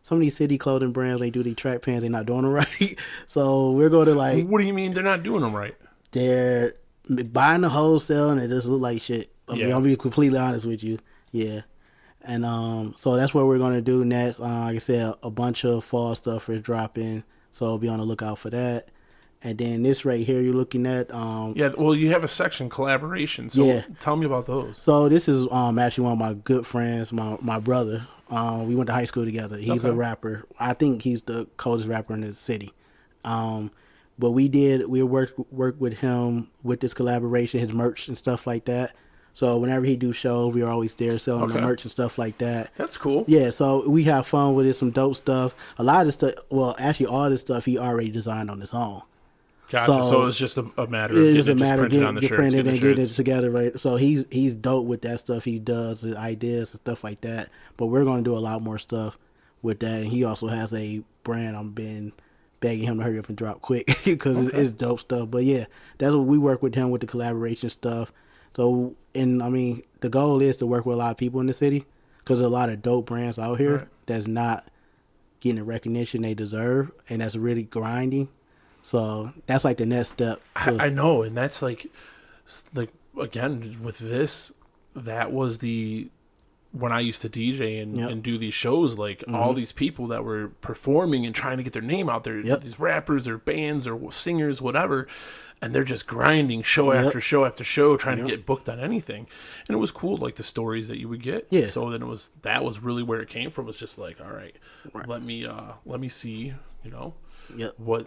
some of these city clothing brands, they do these track pants, they're not doing them right. So we're going to like. What do you mean they're not doing them right? They're buying the wholesale and it just look like shit. I'll be completely honest with you. Yeah. And so that's what we're gonna do next. Like I said, a bunch of fall stuff is dropping, so be on the lookout for that. And then this right here you're looking at. Well, you have a section collaboration. So tell me about those. So this is actually one of my good friends, my brother. We went to high school together. He's a rapper. I think he's the coldest rapper in the city. But we worked with him with this collaboration, his merch and stuff like that. So whenever he do shows, we are always there selling the merch and stuff like that. That's cool. Yeah, so we have fun with it, some dope stuff. A lot of this stuff, well, actually all this stuff he already designed on his own. Gotcha. So it's just a matter of it's getting just a it just matter of printed on the get shirts, printed getting and the getting it shirts. together, right? So he's dope with that stuff he does, the ideas and stuff like that. But we're gonna do a lot more stuff with that. And he also has a brand. I'm been begging him to hurry up and drop quick because it's dope stuff. But yeah, that's what we work with him with the collaboration stuff. So, and I mean, the goal is to work with a lot of people in the city because there's a lot of dope brands out here Right. that's not getting the recognition they deserve, and that's really grinding. So that's like the next step. I know, and that's like again with this, that was the when I used to DJ and do these shows, like all these people that were performing and trying to get their name out there, these rappers or bands or singers, whatever, and they're just grinding show after show after show, trying to get booked on anything. And it was cool, like the stories that you would get. Yeah. So then that was really where it came from. It's just like, all right, let me see, what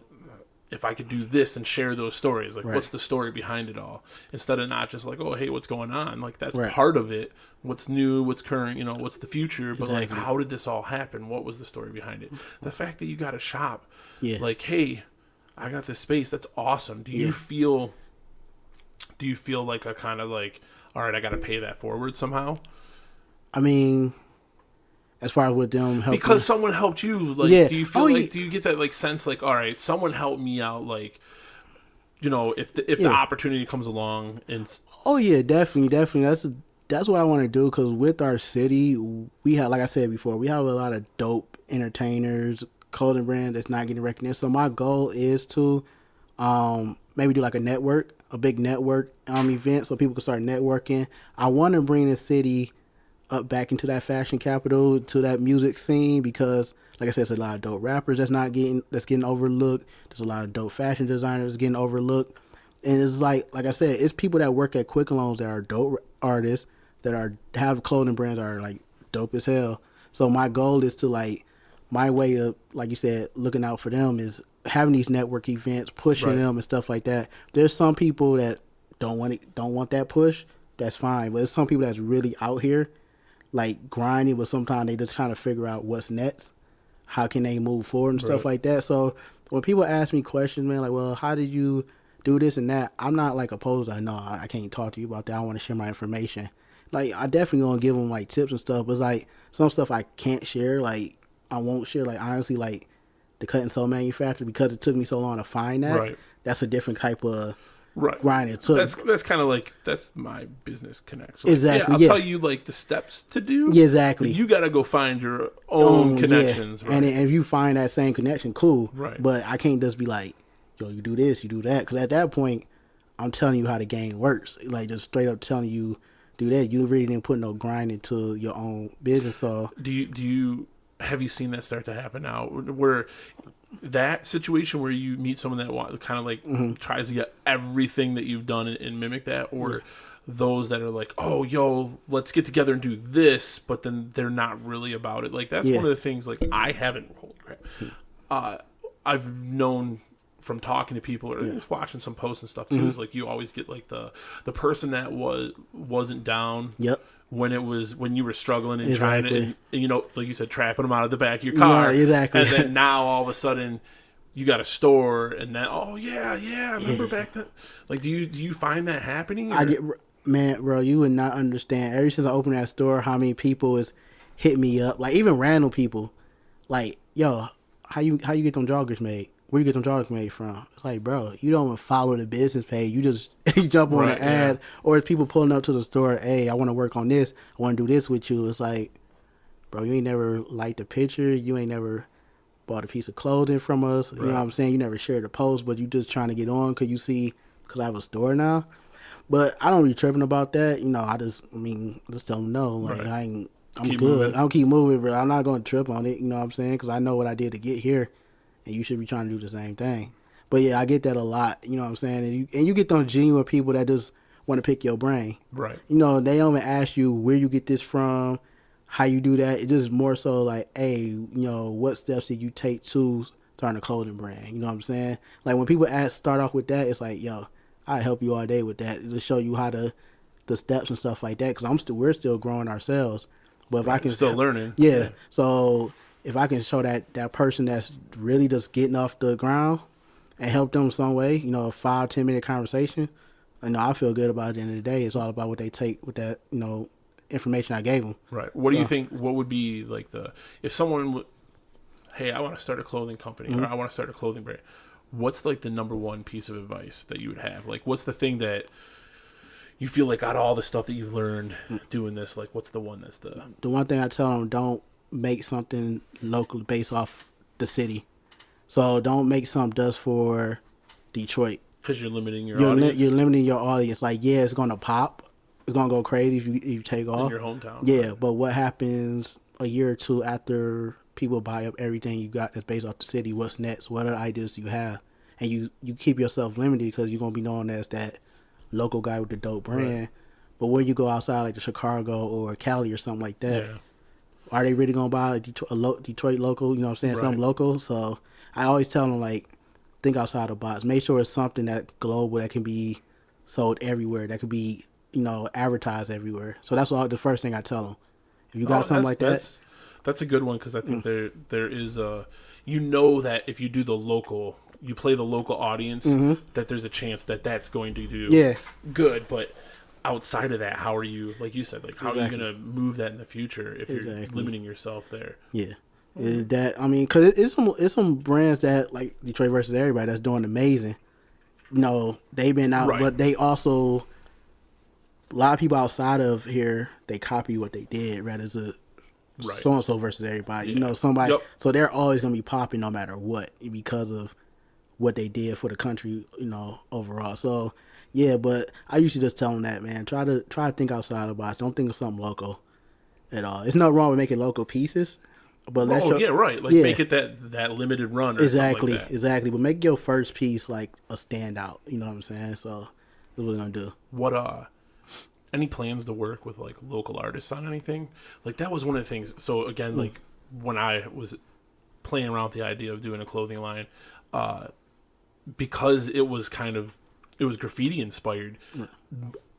if I could do this and share those stories, like what's the story behind it all, instead of not just like, oh, hey, what's going on? Like that's part of it. What's new, what's current, what's the future, but like, how did this all happen? What was the story behind it? The fact that you got a shop, like, hey, I got this space. That's awesome. Do you feel like a kind of like, all right, I got to pay that forward somehow? I mean, as far as with them helping, because someone helped you, like, do you feel do you get that like sense, like, all right, someone helped me out, like, if the opportunity comes along and definitely, that's what I want to do, because with our city, we have, like I said before, we have a lot of dope entertainers, clothing brand that's not getting recognition. So my goal is to maybe do like a big network event, so people can start networking. I want to bring the city up back into that fashion capital, to that music scene, because like I said, there's a lot of dope rappers that's getting overlooked. There's a lot of dope fashion designers getting overlooked. And it's like I said, it's people that work at Quick Loans that are dope artists that have clothing brands that are like dope as hell. So my goal is to, like, my way of, like you said, looking out for them is having these network events, pushing them and stuff like that. There's some people that don't want that push. That's fine. But there's some people that's really out here, like, grinding, but sometimes they just trying to figure out what's next. How can they move forward and stuff like that. So when people ask me questions, man, like, well, how did you do this and that? I'm not like opposed to, no, I can't talk to you about that. I want to share my information. Like, I definitely gonna give them like tips and stuff, but it's like some stuff I can't share. Like, I won't share. Like, honestly, like the cut and sew manufacturer, because it took me so long to find that. Right. That's a different type of grind it took. That's kind of like, that's my business connection. Like, Exactly. I'll tell you like the steps to do. Yeah, exactly. You got to go find your own connections. Right? And if you find that same connection, cool. Right. But I can't just be like, yo, you do this, you do that, because at that point, I'm telling you how the game works. Like, just straight up telling you do that. You really didn't put no grind into your own business. So have you seen that start to happen now, where that situation where you meet someone that kind of like tries to get everything that you've done and mimic that, or those that are like, oh, yo, let's get together and do this, but then they're not really about it? Like, that's one of the things, like, I haven't, holy crap, I've known from talking to people or just watching some posts and stuff too, is like, you always get like the person that wasn't down when you were struggling and trying to, and, like you said, trapping them out of the back of your car. Yeah, exactly. And then now all of a sudden you got a store, and then, oh yeah, I remember back then. Like, do you find that happening? Or? Man, bro, you would not understand. Ever since I opened that store, how many people has hit me up, like, even random people, like, yo, how you get them joggers made? Where you get them joggers made from? It's like, bro, you don't even follow the business page. You just jump on the ad, or it's people pulling up to the store. Hey, I want to work on this. I want to do this with you. It's like, bro, you ain't never liked the picture. You ain't never bought a piece of clothing from us. You know what I'm saying? You never shared a post, but you just trying to get on because I have a store now. But I don't be tripping about that. I just tell them no. Like, I'm good. Moving. I'll keep moving, bro. I'm not going to trip on it. You know what I'm saying? Because I know what I did to get here. And you should be trying to do the same thing. But yeah, I get that a lot. You know what I'm saying? And you get those genuine people that just want to pick your brain. Right. They don't even ask you where you get this from, how you do that. It's just more so like, hey, what steps did you take to start a clothing brand? You know what I'm saying? Like, when people start off with that, it's like, yo, I help you all day with that to show you how the steps and stuff like that. Because we're still growing ourselves. But if I can still learning. Yeah. So if I can show that person that's really just getting off the ground and help them some way, you know, a 5-10 minute conversation, you know, I feel good about it at the end of the day. It's all about what they take with that, you know, information I gave them. Right. What do you think? What would be like if someone hey, I want to start a clothing company or I want to start a clothing brand. What's like the number one piece of advice that you would have? Like, what's the thing that you feel like out of all the stuff that you've learned doing this, like what's the one that's the one thing I tell them, don't make something local based off the city. So don't make something just for Detroit. Because you're limiting your audience? You're limiting your audience. Like, yeah, it's going to pop. It's going to go crazy if you take off. In your hometown. Yeah, right. But what happens a year or two after people buy up everything you got that's based off the city? What's next? What other ideas do you have? And you keep yourself limited because you're going to be known as that local guy with the dope brand. Right. But when you go outside like the Chicago or Cali or something like that, are they really going to buy a Detroit local, you know what I'm saying, something local? So I always tell them, like, think outside the box. Make sure it's something that's global, that can be sold everywhere, that could be, you know, advertised everywhere. So that's the first thing I tell them. If you got something like that. That's a good one because I think there is you know that if you do the local, you play the local audience, that there's a chance that that's going to do good. But outside of that, how are you, like you said, like how are you going to move that in the future if you're limiting yourself there? Yeah. That, I mean, because it's some brands that, like Detroit versus everybody, that's doing amazing. You know, they've been out, but they also, a lot of people outside of here, they copy what they did, rather than so and so versus everybody. You know, somebody, so they're always gonna be popping no matter what because of what they did for the country, you know, overall. So yeah, but I usually just tell them that, man, try to think outside the box. Don't think of something local at all. It's nothing wrong with making local pieces. But make it that limited run or exactly, something like that. Exactly. But make your first piece like a standout. You know what I'm saying? So that's what we're gonna do. What any plans to work with like local artists on anything? Like that was one of the things. So again, like when I was playing around with the idea of doing a clothing line, because it was graffiti inspired.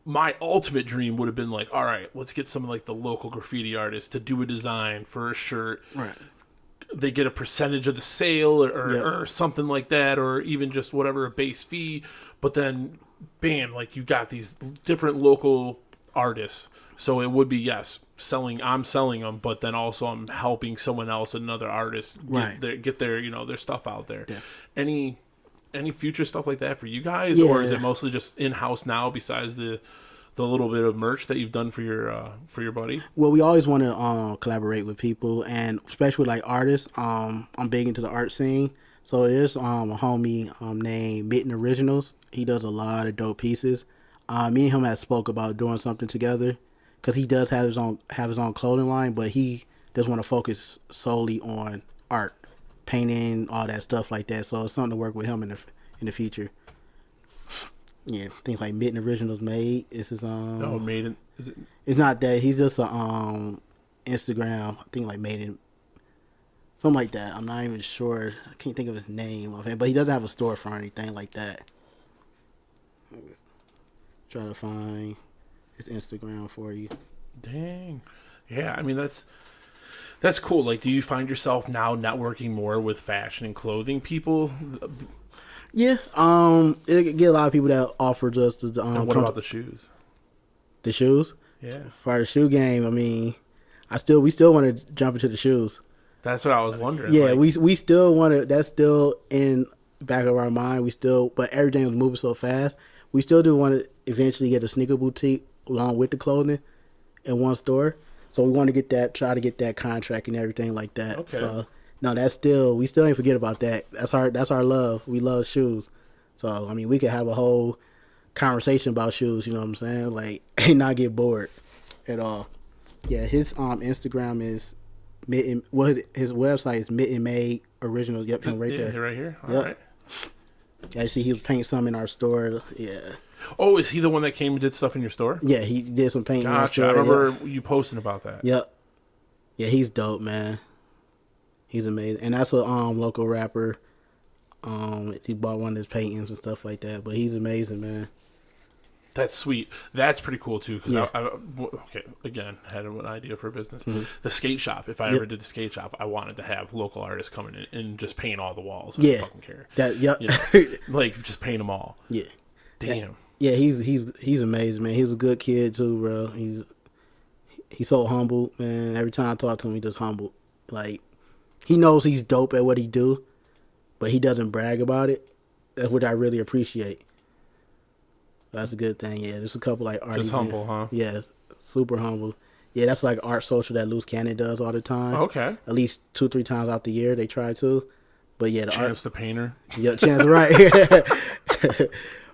My ultimate dream would have been like, all right, let's get some of like the local graffiti artists to do a design for a shirt. Right. They get a percentage of the sale or something like that, or even just whatever, a base fee. But then, bam, like you got these different local artists. So it would be, I'm selling them, but then also I'm helping someone else, another artist, get their you know, their stuff out there. Yeah. Any future stuff like that for you guys, or is it mostly just in house now? Besides the little bit of merch that you've done for your buddy. Well, we always want to collaborate with people, and especially like artists. I'm big into the art scene, so there's a homie named Mitten Originals. He does a lot of dope pieces. Me and him had spoke about doing something together, because he does have his own clothing line, but he does want to focus solely on art. Painting, all that stuff like that. So it's something to work with him in the future. Yeah, things like Mitten Originals made. This is made in, is it? It's not that. He's just a Instagram. I think like made in something like that. I'm not even sure. I can't think of his name of him, but he doesn't have a storefront or anything like that. Try to find his Instagram for you. Dang. Yeah, I mean that's cool. Like, do you find yourself now networking more with fashion and clothing people? Yeah. It get a lot of people that offer just the. And what about the shoes? The shoes? Yeah. For the shoe game, I mean, we still want to jump into the shoes. That's what I was wondering. Yeah, like, we still want to. That's still in the back of our mind. But everything was moving so fast. We still do want to eventually get a sneaker boutique along with the clothing in one store. So we want to try to get that contract and everything like that. Okay. So no, we still ain't forget about that. That's our love. We love shoes. So I mean, we could have a whole conversation about shoes. You know what I'm saying? Like, and not get bored at all. Yeah, his Instagram is Mitten. Well, his website is Mitten Made Original. Yep, him right there. Right here. All right. Yeah, see, he was painting some in our store. Yeah. Oh, is he the one that came and did stuff in your store? Yeah, he did some painting in our store. I remember you posting about that. Yep. Yeah, he's dope, man. He's amazing. And that's a local rapper. He bought one of his paintings and stuff like that. But he's amazing, man. That's sweet. That's pretty cool too. Because Yeah. okay, again, had an idea for a business. Mm-hmm. The skate shop. If I ever did the skate shop, I wanted to have local artists come in and just paint all the walls. I Yeah. don't fucking care. That yep. You know, like just paint them all. Yeah. Damn. Yeah, he's amazing, man. He's a good kid too, bro. He's so humble, man. Every time I talk to him, he just humble. Like he knows he's dope at what he do, but he doesn't brag about it. That's what I really appreciate. That's a good thing. Yeah, there's a couple like art. Just humble, huh? Yeah, super humble. Yeah, that's like art social that Loose Cannon does all the time. Okay. At least 2-3 times out the year they try to. But yeah, the Chance the painter. Yeah, Chance right.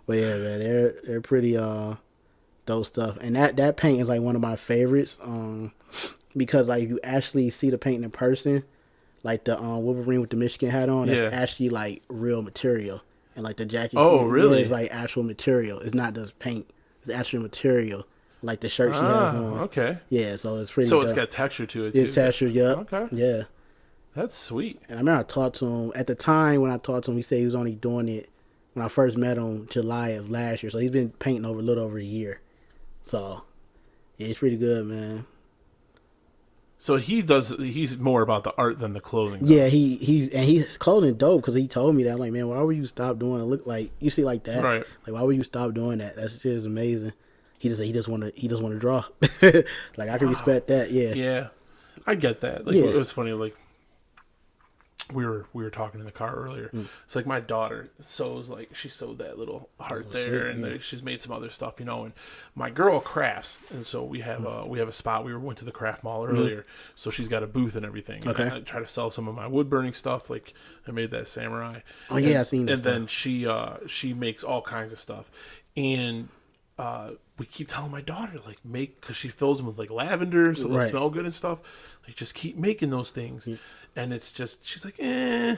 But yeah, man, they're pretty dope stuff. And that paint is like one of my favorites. Because like if you actually see the paint in person, like the Wolverine with the Michigan hat on, that's actually like real material. And like the jacket, really? Is like actual material. It's not just paint. It's actual material. Like the shirt she has on. Okay. Yeah, so it's pretty. So dope. it's got texture to it too. It's texture, yep. Okay. Yeah. That's sweet. And I remember I talked to him at the time when I talked to him. He said he was only doing it when I first met him July of last year. So he's been painting over a little over a year. So yeah, it's pretty good, man. So he's more about the art than the clothing. Yeah, he's clothing dope because he told me that. I'm like, man, why would you stop doing it? Look like you see like that, right? Like, why would you stop doing that? That shit is amazing. He just want to draw. Like I can respect that. Yeah, yeah, I get that. Like it was funny. Like we were talking in the car earlier. It's like my daughter sews, like she sewed that little heart there, and like, she's made some other stuff, you know. And my girl crafts, and so we have a spot. We went to the craft mall earlier, so she's got a booth and everything. Okay. And I try to sell some of my wood burning stuff. Like I made that samurai. Oh yeah, I seen that. And then she makes all kinds of stuff, and we keep telling my daughter like because she fills them with like lavender so they smell good and stuff. Like just keep making those things. And it's just she's like, I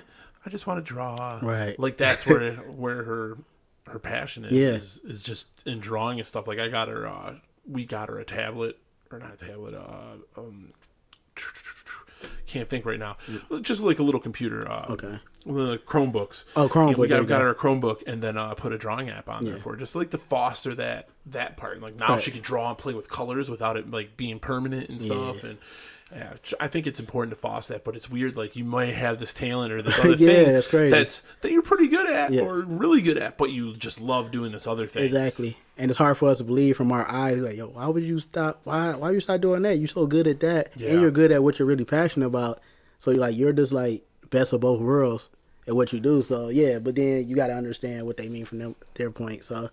just want to draw. Right. Like that's where her passion is is just in drawing and stuff. Like I got her we got her a tablet, or not a tablet, can't think right now. Just like a little computer. Okay. The Chromebooks. Oh, Chromebook. We got her a Chromebook and then put a drawing app on there for her, just like to foster that part. And like now she can draw and play with colors without it like being permanent and stuff. And yeah, I think it's important to foster that. But it's weird, like you might have this talent or this other thing that's crazy. that you're pretty good at or really good at, but you just love doing this other thing. Exactly. And it's hard for us to believe from our eyes, like, yo, why would you stop? Why would you stop doing that? You're so good at that, and you're good at what you're really passionate about. So you're just like best of both worlds at what you do. So yeah, but then you got to understand what they mean from their point. So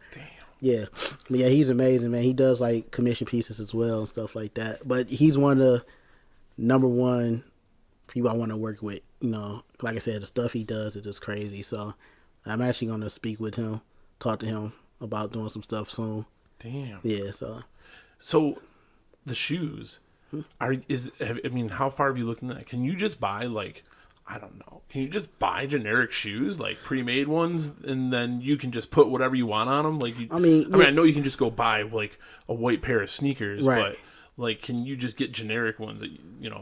yeah, but yeah, he's amazing, man. He does like commission pieces as well and stuff like that. But he's one of the number one people I want to work with. You know, like I said, the stuff he does is just crazy. So I'm actually going to speak with him, talk to him about doing some stuff soon. Damn. Yeah. So the shoes how far have you looked into that? Can you just buy like, I don't know, can you just buy generic shoes, like pre-made ones, and then you can just put whatever you want on them? Like, I know you can just go buy like a white pair of sneakers, but like, can you just get generic ones that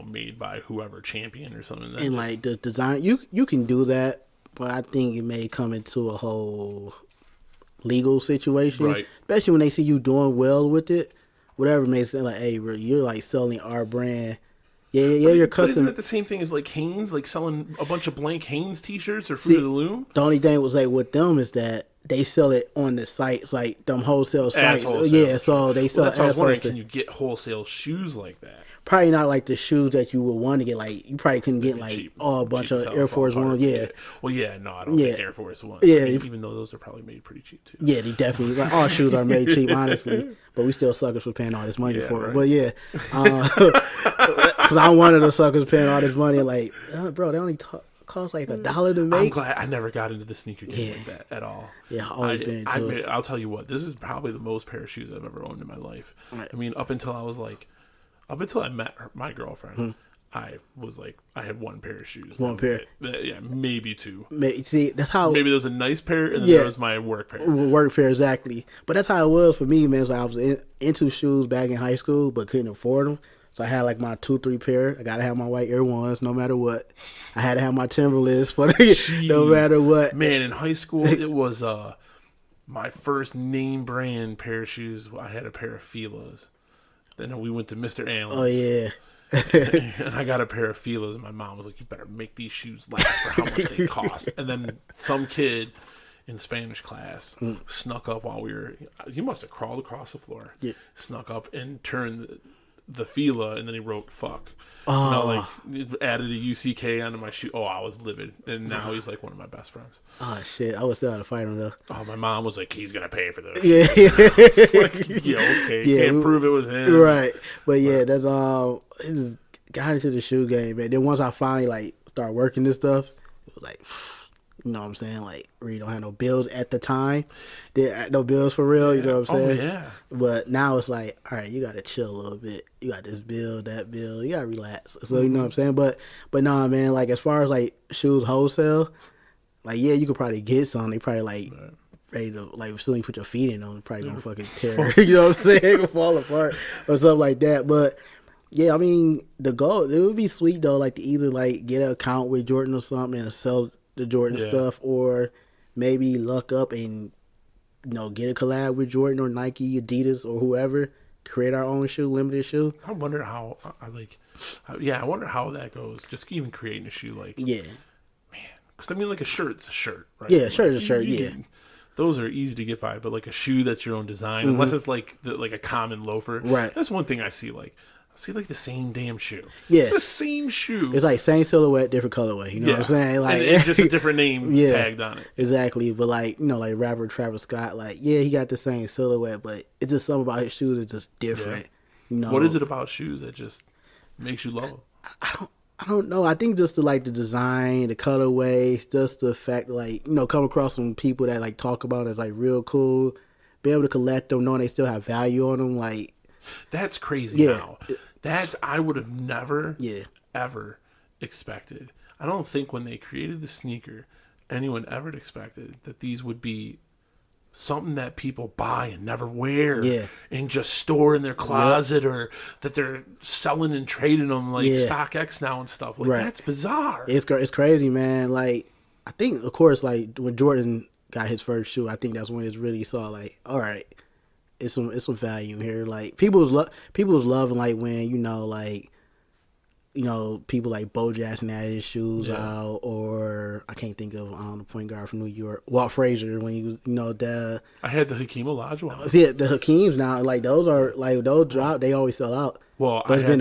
made by whoever, Champion or something? And like the design, you can do that, but I think it may come into a whole legal situation, right? Especially when they see you doing well with it. Whatever makes it like, hey, bro, you're like selling our brand. Yeah, you're custom. But isn't it the same thing as like Hanes, like selling a bunch of blank Hanes t-shirts or Fruit of the Loom? The only thing was like with them is that they sell it on the sites, like them wholesale sites. Wholesale. So they sell. That's what I was wondering. Can you get wholesale shoes like that? Probably not like the shoes that you would want to get. Like you probably couldn't get like a bunch of Air Force Ones. Yeah. Well, yeah, no, I don't think Air Force Ones. Yeah, even though those are probably made pretty cheap too. Yeah, they definitely. Like, all shoes are made cheap, honestly. But we still suckers for paying all this money for it. But yeah, because I'm one of the suckers paying all this money. Like, bro, they only cost like $1 to make. I'm glad I never got into the sneaker game like that at all. Yeah, always been into it. I'll tell you what, this is probably the most pair of shoes I've ever owned in my life. Right. I mean, up until I met my girlfriend, I was like, I had one pair of shoes. One pair. Yeah, maybe two. See, that's how. Maybe there was a nice pair, and then there was my work pair. Work pair, exactly. But that's how it was for me, man. So I was into shoes back in high school, but couldn't afford them. So I had like my 2-3 pair. I gotta have my white Air Ones, no matter what. I had to have my Timberlands for no matter what. Man, in high school, it was My first name brand pair of shoes, I had a pair of Fila's. Then we went to Mr. Allen's. Oh yeah. And I got a pair of Fila's, and my mom was like, "You better make these shoes last for how much they cost." And then some kid in Spanish class snuck up while we were. He must have crawled across the floor. Yeah. Snuck up and turned the Fila, and then he wrote "fuck." Oh. Added a UCK onto my shoe. Oh, I was livid. And now he's like one of my best friends. Oh shit! I was still out to fight him though. Oh, my mom was like, "He's gonna pay for this." Yeah. Like, yeah, okay. Can't prove it was him. Right. But yeah, that's all. It just got into the shoe game, man. Then once I finally like start working this stuff, it was like, you know what I'm saying? Like, we don't have no bills at the time. There had no bills for real. You know what I'm saying? Oh yeah. But now it's like, all right, you gotta chill a little bit. You got this bill, that bill. You gotta relax. So you know what I'm saying? But nah, man. Like as far as like shoes wholesale, like yeah, you could probably get some. They probably like ready to like as soon as you put your feet in them, probably gonna fucking tear. You know what I'm saying? It gonna fall apart or something like that. But yeah, I mean the goal it would be sweet though, like to either like get an account with Jordan or something and sell the Jordan stuff, or maybe luck up and get a collab with Jordan or Nike, Adidas, or whoever. Create our own shoe, limited shoe. I wonder how I wonder how that goes. Just even creating a shoe, like yeah, man. Because I mean, like a shirt's a shirt, right? Yeah, shirt is a Like, shirt. Yeah, those are easy to get by, but like a shoe that's your own design, unless it's like a common loafer. Right. That's one thing I see. Like the same damn shoe. Yeah. It's the same shoe. It's like same silhouette, different colorway. You know what I'm saying? Like and it's just a different name tagged on it. Exactly. But like like rapper Travis Scott, like he got the same silhouette, but it's just something about his shoes that's just different. Yeah. What is it about shoes that just makes you love them? I don't know. I think just the design, the colorways, just the fact come across some people that like talk about it as like real cool, be able to collect them, knowing they still have value on them. Like that's crazy now. I would have never ever expected. I don't think when they created the sneaker, anyone ever expected that these would be something that people buy and never wear and just store in their closet, or that they're selling and trading them like StockX now and stuff. Like that's bizarre. It's crazy, man. Like I think, of course, like when Jordan got his first shoe, I think that's when it's really saw like, all right, it's some value here. Like people was loving like when people like Bo Jackson had his shoes out, or I can't think of the point guard from New York, Walt Frazier, when he was I had the Hakeem Olajuwon. See the Hakeems now, like those are like those drop, they always sell out. Well, I had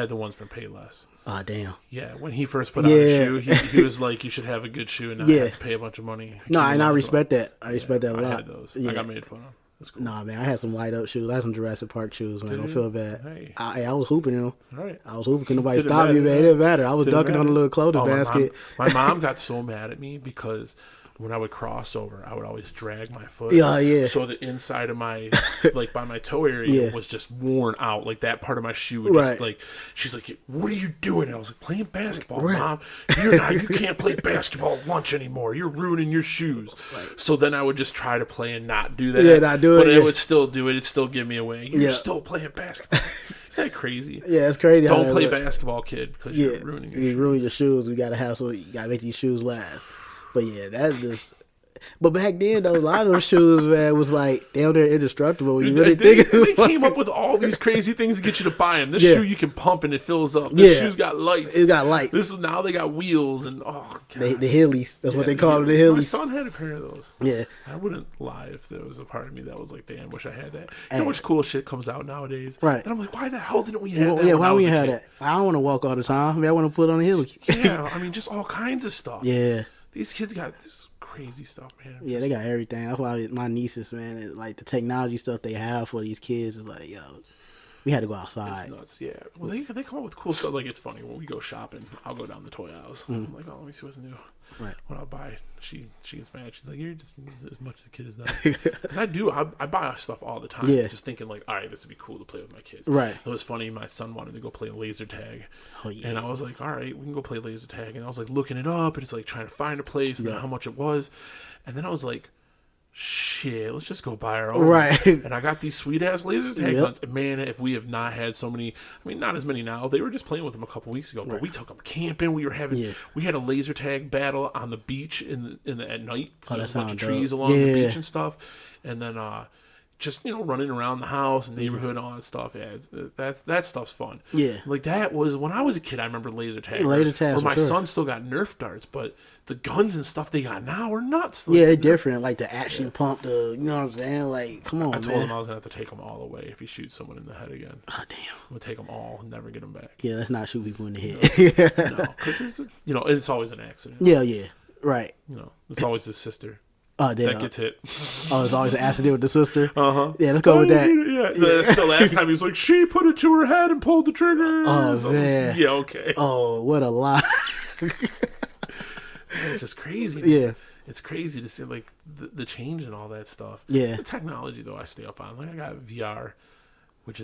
the ones from Payless. Ah, damn. Yeah, when he first put out a shoe, he was like, "You should have a good shoe," and I had to pay a bunch of money. No, and I respect that. I respect that a lot. I had those. I got made fun of. That's cool. Nah, man, I had some light up shoes. I had some Jurassic Park shoes, man. Don't feel bad. Hey. I was hooping in them. Right. I was hooping. Can nobody stop me, man? It didn't matter. I was dunking on the little clothing basket. My mom got so mad at me because when I would cross over, I would always drag my foot. Yeah. So the inside of my, like by my toe area, was just worn out. Like that part of my shoe would just like, she's like, "What are you doing?" And I was like, "Playing basketball, Mom. You can't play basketball at lunch anymore. You're ruining your shoes." So then I would just try to play and not do that. Yeah, not do it. But it would still do it. It'd still give me away. You're still playing basketball. Is that crazy? Yeah, it's crazy. Don't play basketball, kid, because you're ruining your shoes. You ruin your shoes. We gotta make these shoes last. But yeah, that's just. But back then, though, a lot of those shoes, man, was like damn near indestructible. When you really think they came up with all these crazy things to get you to buy them. This shoe you can pump and it fills up. This shoe's got lights. It got lights. Now they got wheels and the Hillies. That's what they call them, the Hillies. My son had a pair of those. Yeah, I wouldn't lie if there was a part of me that was like, damn, wish I had that. You know how much cool shit comes out nowadays, right? And I'm like, why the hell didn't we have that? Yeah, why we have that? I don't want to walk all the time. I mean, I want to put on a Hilly. Yeah, I mean, just all kinds of stuff. Yeah, these kids got this crazy stuff, man. Yeah, they got everything. That's why my nieces, man, like the technology stuff they have for these kids is like, yo, we had to go outside. It's nuts, yeah. Well, they come up with cool stuff. Like, it's funny when we go shopping. I'll go down the toy aisles. I'm like, oh, let me see what's new. Right. When I'll buy, she gets mad. She's like, you're just as much as a kid as that. Because I buy stuff all the time. Yeah. Just thinking like, all right, this would be cool to play with my kids. Right. It was funny. My son wanted to go play laser tag. Oh yeah. And I was like, all right, we can go play laser tag. And I was like looking it up, and it's like trying to find a place and how much it was. And then I was like, shit, let's just go buy our own. Right. And I got these sweet ass laser tag Yep. guns. And man, if we have not had so many, I mean, not as many now. They were just playing with them a couple weeks ago, but we took them camping. We were having, we had a laser tag battle on the beach at night. Oh, that There was a bunch of sounds trees dope. along the Yeah. beach and stuff. And then, just running around the house and neighborhood and all that stuff. Yeah, that stuff's fun. Yeah. Like that was when I was a kid. I remember laser tag. Laser tags, Where my for sure. son still got Nerf darts, but the guns and stuff they got now are nuts. Yeah, they're different. Like the action pump, you know what I'm saying? Like, come on, I man. told him I was gonna have to take them all away if he shoots someone in the head again. Oh, damn. I'm gonna take them all and never get them back. Yeah, let's not shoot people in the head. No, because it's always an accident. Yeah. Right. It's always his sister Oh, that damn. gets hit. Oh, it's always an accident with the sister. Uh-huh. Yeah, let's go with that. Yeah. The last time he was like, she put it to her head and pulled the trigger. Oh, So, man. Yeah, okay. Oh, what a lie. It's just crazy. Man. Yeah. It's crazy to see like the change and all that stuff. Yeah. The technology though, I stay up on. Like I got VR, which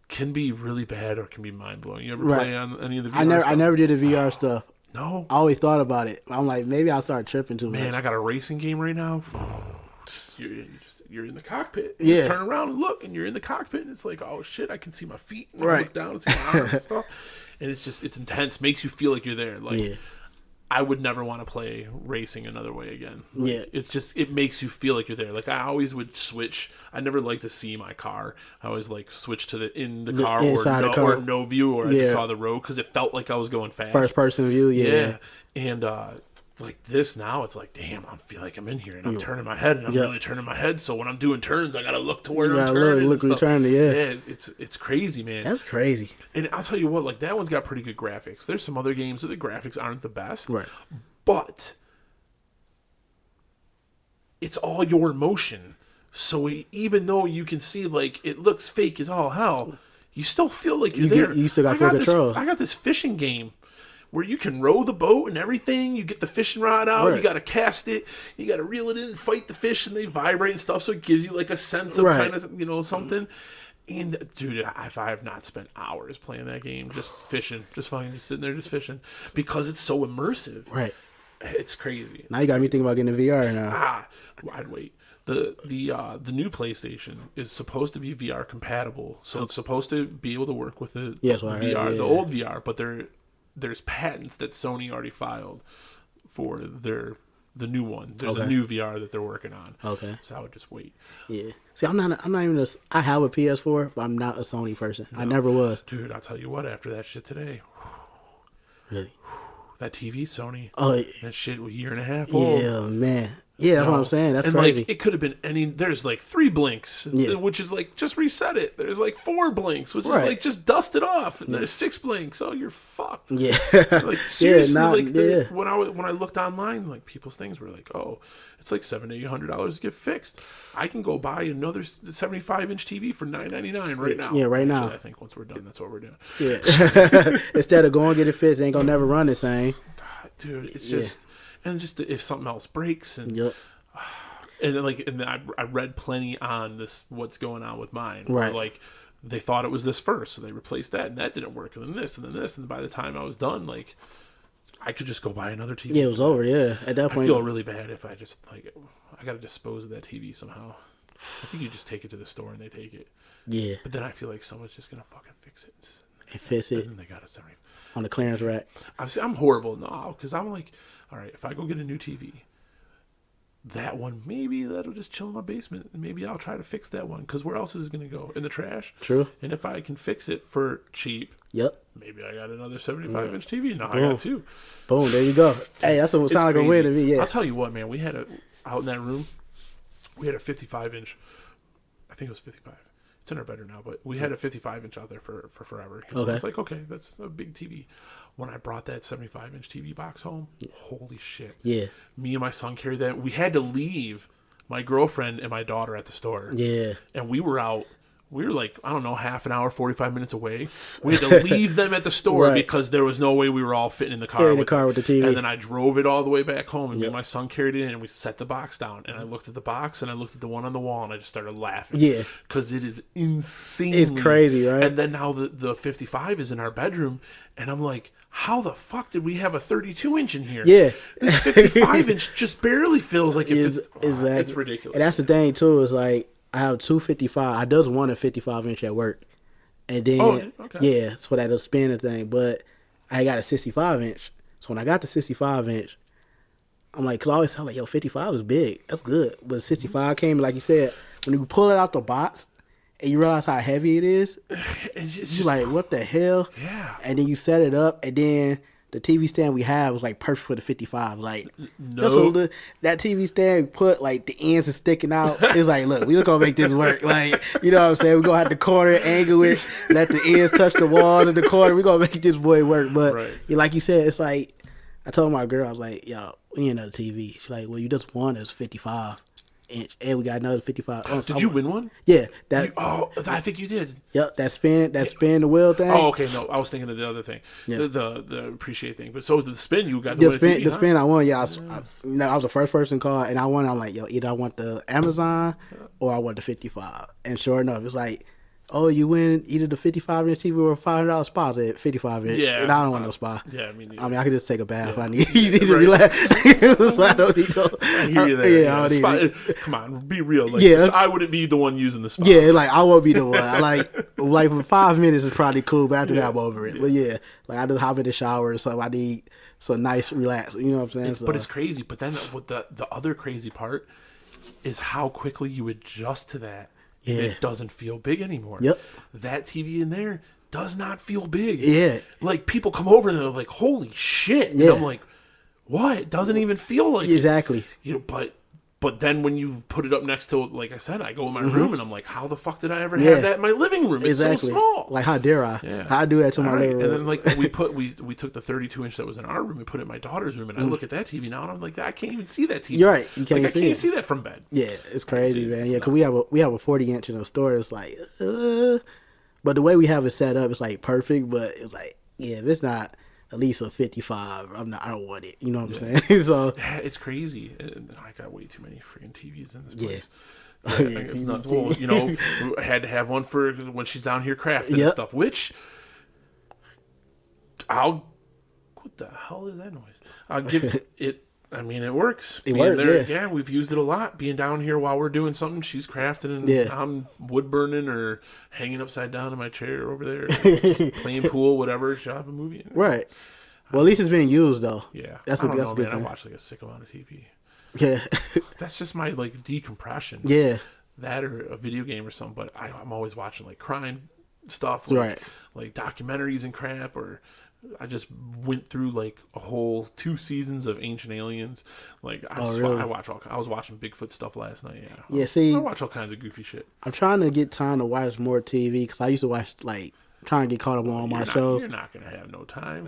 can be really bad or can be mind blowing. You ever play on any of the VR I stuff? never did the VR stuff. No. I always thought about it. I'm like, maybe I'll start tripping too Man, much. I got a racing game right now. You're in the cockpit. You Yeah. just turn around and look, and you're in the cockpit, and it's like, oh shit, I can see my feet. And I Right. look down and see my arms and stuff. And it's intense. Makes you feel like you're there. Like Yeah. I would never want to play racing another way again. Like, Yeah. it makes you feel like you're there. Like I always would switch. I never liked to see my car. I always like switch to the car inside the car. or no view, or I Yeah. just saw the road because it felt like I was going fast. First person view, yeah. And like this now, it's like, damn, I feel like I'm in here and I'm turning my head and I'm really turning my head. So when I'm doing turns, I gotta look to where I'm turning. Look and when stuff. you're turning, yeah. Yeah, it's crazy, man. That's crazy. And I'll tell you what, like that one's got pretty good graphics. There's some other games that the graphics aren't the best, Right. but it's all your motion. So even though you can see like it looks fake as all hell, you still feel like you're there. You still got full control. I got this fishing game where you can row the boat and everything. You get the fishing rod out. Right. You got to cast it. You got to reel it in and fight the fish, and they vibrate and stuff. So it gives you like a sense of Right. kind of something. And dude, if I have not spent hours playing that game, just fishing, just sitting there, just fishing, because it's so immersive. Right. It's crazy. Now you got me thinking about getting a VR now. I'd wait. The new PlayStation is supposed to be VR compatible, so it's supposed to be able to work with the Yes, well, I heard, VR, yeah. the old VR. But there's patents that Sony already filed for the new one. There's a new VR that they're working on. Okay. So I would just wait. Yeah. See, I'm not even I have a PS4, but I'm not a Sony person. I never was. Dude, I'll tell you what. After that shit today, Really? that TV, Sony, Oh, that shit was a year and a half old. yeah, man. Yeah, that's what I'm saying. That's and crazy. like it could have been any. There's like 3 blinks, Yeah. which is like just reset it. There's like 4 blinks, which is Right. like just dust it off. And there's 6 blinks. Oh, you're fucked. yeah. Like seriously, nah, like yeah. when I looked online, like people's things were like, oh, it's like $700 to $800 to get fixed. I can go buy another 75-inch TV for $999 right now. Yeah, right now. Actually, I think once we're done, that's what we're doing. Yeah. Instead of going get it fixed, it ain't gonna never run the same. Dude, it's just if something else breaks and. Yep. And then I read plenty on this what's going on with mine. Where, Right. like they thought it was this first, so they replaced that, and that didn't work, and then this, and then this, and by the time I was done, like I could just go buy another TV. Yeah, it was over. Yeah, at that I point. feel really bad if I just like I got to dispose of that TV somehow. I think you just take it to the store and they take it. Yeah, But then I feel like someone's just gonna fucking fix it, and fix it and then they got to 70. on the clearance rack. I'm horrible now because I'm like, all right, if I go get a new TV. That one, maybe that'll just chill in my basement. And maybe I'll try to fix that one. Because where else is it going to go? In the trash? True. And if I can fix it for cheap, Yep. maybe I got another 75-inch TV. Now I Boom. got 2. Boom. There you go. Hey, that's what It's sound like a win to me. Yeah. I'll tell you what, man. We had out in that room, we had a 55-inch. I think it was 55. It's in our bedroom now, but we had a 55-inch out there for forever. Okay. It's like, okay, that's a big TV. When I brought that 75-inch TV box home, holy shit. Yeah. Me and my son carried that. We had to leave my girlfriend and my daughter at the store. Yeah. And we were out We were like, I don't know, half an hour, 45 minutes away. We had to leave them at the store Right. because there was no way we were all fitting in the car. In the car with the TV. And then I drove it all the way back home, and me and my son carried it in, and we set the box down. And I looked at the box, and I looked at the one on the wall, and I just started laughing. Yeah. Because it is insane. It's crazy, right? And then now the 55 is in our bedroom, and I'm like, how the fuck did we have a 32-inch in here? Yeah. This 55-inch just barely feels like Exactly. it's ridiculous. And that's the thing too. Is like I have 255. I just want a 55-inch at work, and then yeah, so that little spinning thing. But I got a 65-inch. So when I got the 65-inch, I'm like, cause I always tell like, yo, 55 is big. That's good. But 65 came, like you said, when you pull it out the box and you realize how heavy it is, you're like, what the hell? Yeah. And then you set it up, and then the TV stand we had was like perfect for the 55. Like, that TV stand put like the ends are sticking out. It's like, look, we gonna make this work. Like, you know what I'm saying? We're gonna have the corner, angle it, let the ends touch the walls in the corner. We're gonna make this boy work. But like you said, it's like, I told my girl, I was like, yo, we need another TV. She's like, well, you just won us 55-inch, and we got another 55. Did you win one? Yeah. I think you did. Yep, that spin the wheel thing. Oh, okay. No, I was thinking of the other thing, the appreciate thing. But so the spin, you got the spin. I won. Yeah, I was the first person called, and I won. I'm like, yo, either I want the Amazon or I want the 55. And sure enough, it's like, oh, you win either the 55-inch TV or a $500 spa at 55-inch. Yeah, and I don't want no spa. Yeah, I mean, I could just take a bath if I need to relax. I don't need to. I hear you there. Yeah, I don't need it. Come on, be real. Like, I wouldn't be the one using the spa. Yeah, like I won't be the one. I like for 5 minutes is probably cool, but after that I'm over it. But yeah, like I just hop in the shower or something. I need some nice relax. You know what I'm saying? But it's crazy. But then what the other crazy part is how quickly you adjust to that. Yeah. It doesn't feel big anymore. Yep. That TV in there does not feel big. Yeah. Like, people come over and they're like, holy shit. Yeah. And I'm like, what? It doesn't even feel like exactly. It. You know, but then when you put it up next to, like I said, I go in my room and I'm like, how the fuck did I ever have that in my living room? It's so small. Like, how dare I? Yeah. How I do that to my living room? And then, like, we took the 32-inch that was in our room and put it in my daughter's room, and I look at that TV now and I'm like, I can't even see that TV. You're right. You can't I see can't see that from bed. Yeah, it's crazy, man. Yeah, because we have a 40-inch in the store. It's like, but the way we have it set up, it's like perfect. But it's like, yeah, if it's not at least a 55, I don't want it. You know what I'm saying? So yeah, it's crazy. I got way too many freaking TVs in this place. Well, you know, I had to have one for when she's down here crafting and stuff. Which what the hell is that noise? I'll give it. I mean, it works. It works. Yeah, we've used it a lot. Being down here while we're doing something, she's crafting, and I'm wood burning or hanging upside down in my chair over there, playing pool, whatever, shop a movie. Right. Well, at least it's being used though. Yeah, that's I don't know, good man. thing. I watch like a sick amount of TV. Yeah. That's just my like decompression. Yeah. That or a video game or something. But I'm always watching like crime stuff, like documentaries and crap. Or I just went through like a whole 2 seasons of Ancient Aliens. Like I was watching Bigfoot stuff last night. Yeah. See, I watch all kinds of goofy shit. I'm trying to get time to watch more TV because I used to watch like. Trying to get caught up on all my shows. You're not gonna have no time.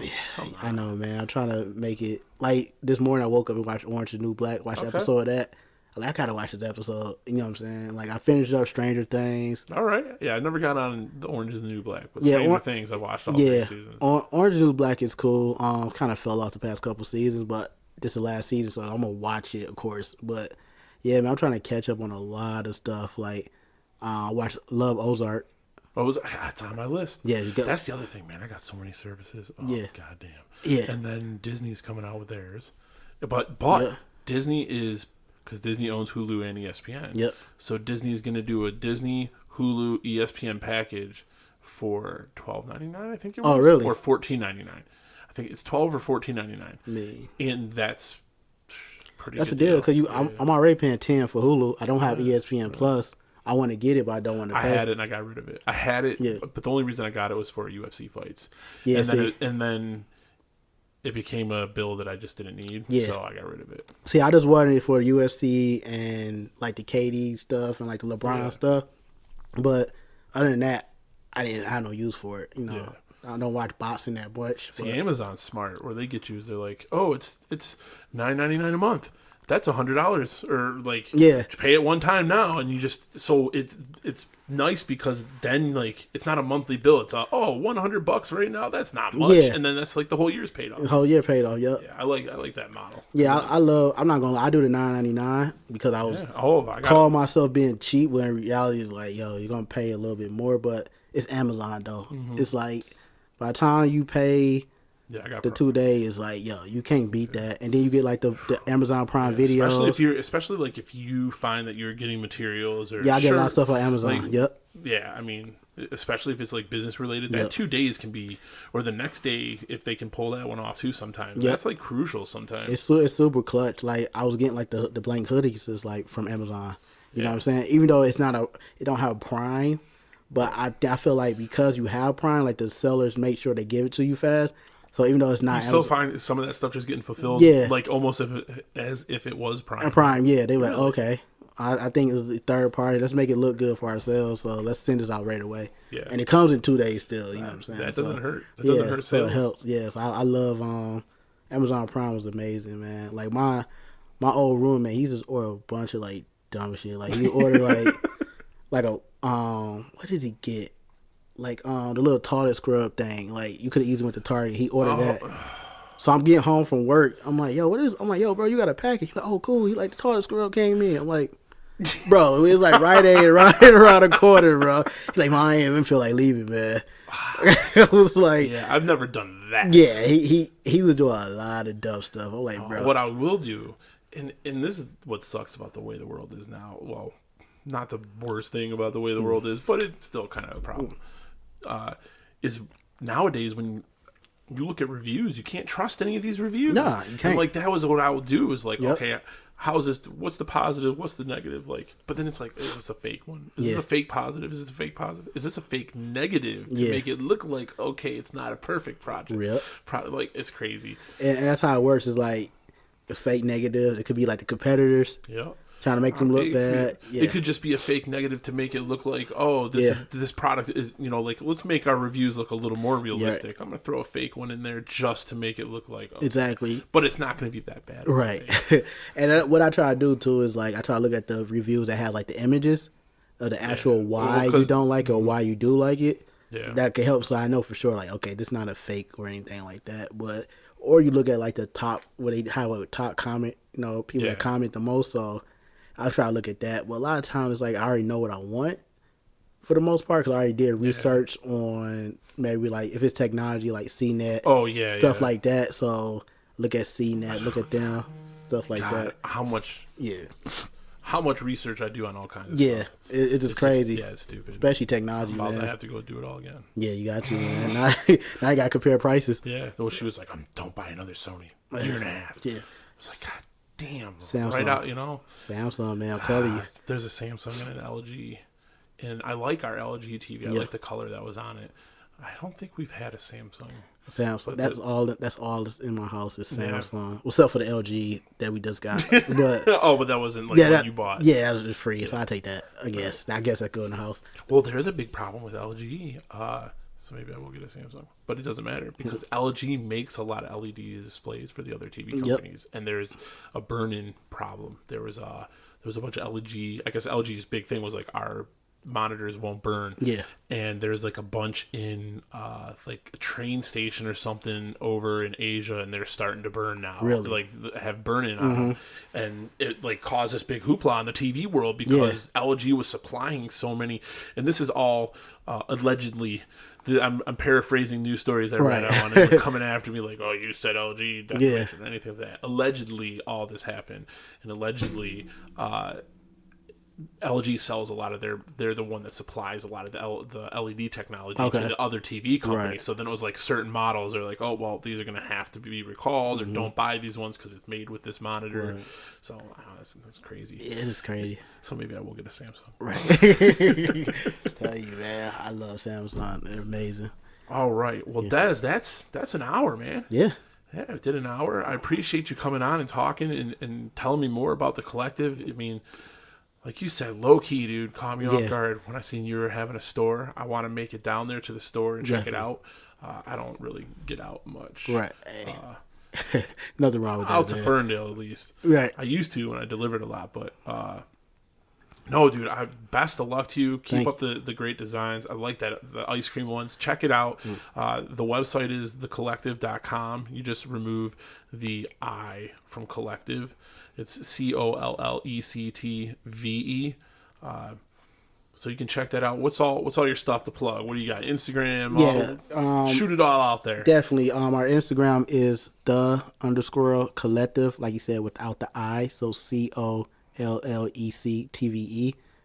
I know, man. I'm trying to make it. Like this morning, I woke up and watched Orange is the New Black. Watched an episode of that. Like, I gotta watch this episode. You know what I'm saying? Like I finished up Stranger Things. All right. Yeah, I never got on the Orange is the New Black, but Stranger Things I watched all 3 seasons. Orange is the New Black is cool. Kind of fell off the past couple seasons, but this is the last season, so I'm gonna watch it, of course. But yeah, man, I'm trying to catch up on a lot of stuff. Like love Ozark. It's on my list. Yeah, that's the other thing, man. I got so many services. Oh, goddamn. Yeah. And then Disney's coming out with theirs. But Disney is, because Disney owns Hulu and ESPN. Yep. So Disney's going to do a Disney, Hulu, ESPN package for $12.99, I think it was. Oh, really? Or $14.99. I think it's $12 or $14.99. Me. And that's pretty. That's good the deal because I'm already paying $10 for Hulu. I don't have ESPN Plus. I want to get it, but I don't want to pay. I had it and I got rid of it. I had it, but the only reason I got it was for UFC fights. Yeah, and then it became a bill that I just didn't need, so I got rid of it. See, I just wanted it for UFC and like the KD stuff and like the LeBron stuff. But other than that, I had no use for it. You know, I don't watch boxing that much. See, Amazon's smart. Where they get you is they're like, oh, it's $9.99 a month. that's $100 or like Yeah. pay it one time now, and you just so it's nice because then like it's not a monthly bill. It's $100 right now. That's not much, Yeah. and then that's like the whole year's paid off. The whole year paid off. Yep. Yeah, I like that model. Yeah, I love. I'm not gonna lie. I do the $9.99 because I was I got call myself being cheap when in reality is like, yo, you're gonna pay a little bit more, but it's Amazon though. It's like by the time you pay I got the 2 days, like, yo, you can't beat that. And then you get like the Amazon Prime videos. Especially like if you find that you're getting materials or I get a lot of stuff on Amazon. Like, yep. Yeah, I mean, especially if it's like business related, that 2 days can be, or the next day if they can pull that one off too. Sometimes that's like crucial. Sometimes it's super clutch. Like I was getting like the blank hoodies is like from Amazon. You know what I'm saying? Even though it don't have Prime, but I feel like because you have Prime, like the sellers make sure they give it to you fast. So even though it's not, you still find some of that stuff just getting fulfilled. Like almost as if it was Prime. Prime, yeah. They were like, okay, I think it was the third party. Let's make it look good for ourselves. So let's send this out right away. Yeah, and it comes in 2 days still. You know what I'm saying? That doesn't hurt. That doesn't hurt sales. So it helps. Yes, I love Amazon Prime was amazing, man. Like my old roommate, he just ordered a bunch of like dumb shit. Like he ordered like a what did he get? Like the little toilet scrub thing. Like you could have easily went to Target. He ordered that. So I'm getting home from work. I'm like, yo, what is? I'm like, yo, bro, you got a package? He's like, oh, cool. He like the toilet scrub came in. I'm like, bro, it was like right around the corner, bro. He's like, man, I ain't even feel like leaving, man. I was like, yeah, I've never done that. Yeah, he was doing a lot of dumb stuff. I'm like, bro, what I will do, and this is what sucks about the way the world is now. Well, not the worst thing about the way the world is, but it's still kind of a problem. Is nowadays when you look at reviews, you can't trust any of these reviews. Nah, you can't. And like that was what I would do is like, okay, how's this? What's the positive? What's the negative? Like, but then it's like, is this a fake one? Is this a fake positive? Is this a fake positive? Is this a fake negative to make it look like okay, it's not a perfect project? Like it's crazy. And that's how it works. Is like the fake negative. It could be like the competitors. Trying to make them look bad. It could just be a fake negative to make it look like, oh, this product is, like, let's make our reviews look a little more realistic. I'm going to throw a fake one in there just to make it look like, exactly. But it's not going to be that bad. Right. And what I try to do, too, is, like, I try to look at the reviews that have, like, the images of the actual why you don't like it or why you do like it. Yeah. That can help so I know for sure, like, okay, this is not a fake or anything like that. But, or you look at, like, the top, what they have a top comment, people that comment the most, so I try to look at that. But a lot of times, like, I already know what I want for the most part because I already did research on maybe, like, if it's technology, like CNET. Stuff like that. So look at CNET, look at them, stuff like that. How much research I do on all kinds of stuff. It's just crazy. It's stupid. Especially technology, I'm about to have to go do it all again. Yeah, you got to, man. Now you got to compare prices. Yeah. Well, she was like, don't buy another Sony. A year and a half. Yeah. It's like, God damn. Samsung. Right out, Samsung, man, I'm telling you. There's a Samsung and an LG. And I like our LG TV. I like the color that was on it. I don't think we've had a Samsung. That's all that's in my house is Samsung. Except for the LG that we just got. But but that wasn't like what you bought. Yeah, that was just free, so I take that. I guess that go in the house. Well, there's a big problem with LG. So maybe I will get a Samsung, but it doesn't matter because LG makes a lot of LED displays for the other TV companies, and there's a burn-in problem. There was a bunch of LG. I guess LG's big thing was like our monitors won't burn. Yeah. And there's like a bunch in like a train station or something over in Asia, and they're starting to burn now. Really? Like have burn-in on them, and it like caused this big hoopla in the TV world because LG was supplying so many, and this is all allegedly. I'm paraphrasing news stories I read on, and they're coming after me like, "Oh, you said LG, definition, anything of that." Allegedly, all this happened, and allegedly, LG sells a lot of they're the one that supplies a lot of the LED technology to the other TV companies. Right. So then it was like certain models are like, oh well, these are going to have to be recalled or don't buy these ones because it's made with this monitor. Right. So that's crazy. It is crazy. So maybe I will get a Samsung. Right. Tell you, man, I love Samsung. They're amazing. All right. Well, that's an hour, man. Yeah. Yeah, it did an hour. I appreciate you coming on and talking and telling me more about the Collectve. I mean, like you said, low key, dude, caught me off guard when I seen you were having a store. I want to make it down there to the store and check it out. I don't really get out much. Right. Nothing wrong with that. Out to man. Ferndale at least. Right. I used to when I delivered a lot, but no, dude. Best of luck to you. Keep up the great designs. I like that the ice cream ones. Check it out. The website is thecollectve.com. You just remove the I from collective. It's COLLECTVE. So you can check that out. What's all your stuff to plug? What do you got? Instagram? Shoot it all out there. Definitely. Our Instagram is _collective, like you said, without the I. So COLLECTVE.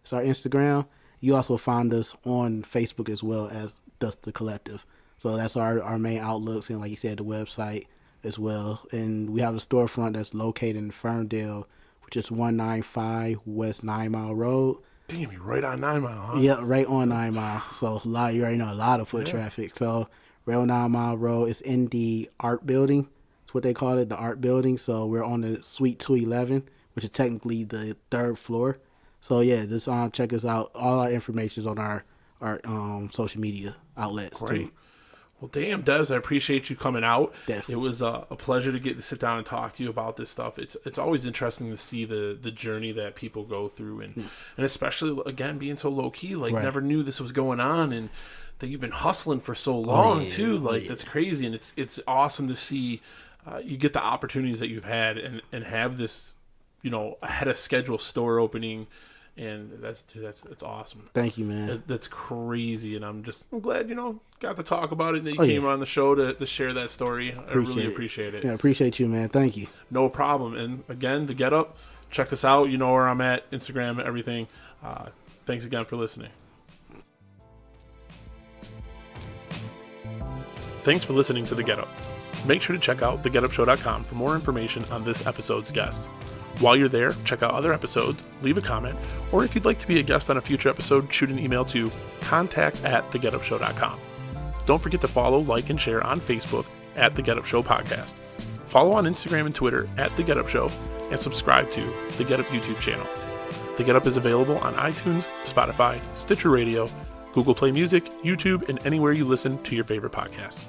It's our Instagram. You also find us on Facebook as well as the Collective. So that's our main outlooks, and like you said, the website as well. And we have a storefront that's located in Ferndale, which is 195 West 9 Mile Road. Damn, you're right on 9 Mile, huh? Yeah, right on 9 Mile. So you already know, a lot of foot traffic. So right on 9 Mile Road. It's in the art building. It's what they call it, the art building. So we're on the Suite 211, which is technically the 3rd floor. So yeah, just check us out. All our information is on our social media outlets too. Well, damn, Des, I appreciate you coming out. Definitely. It was a pleasure to get to sit down and talk to you about this stuff. It's always interesting to see the journey that people go through, and especially, again, being so low-key, like, never knew this was going on, and that you've been hustling for so long, too. Like, that's crazy, and it's awesome to see you get the opportunities that you've had and have this, ahead of schedule store opening. And that's awesome. Thank you, man. That's crazy, and I'm glad got to talk about it. And that you came on the show to share that story. I really appreciate it. Yeah, appreciate you, man. Thank you. No problem. And again, the Get Up, check us out. You know where I'm at, Instagram, everything. Thanks again for listening. Thanks for listening to The Get Up. Make sure to check out thegetupshow.com for more information on this episode's guests. While you're there, check out other episodes, leave a comment, or if you'd like to be a guest on a future episode, shoot an email to contact@thegetupshow.com. Don't forget to follow, like, and share on Facebook at The Get Up Show Podcast. Follow on Instagram and Twitter at The Get Up Show, and subscribe to The Get Up YouTube channel. The Get Up is available on iTunes, Spotify, Stitcher Radio, Google Play Music, YouTube, and anywhere you listen to your favorite podcasts.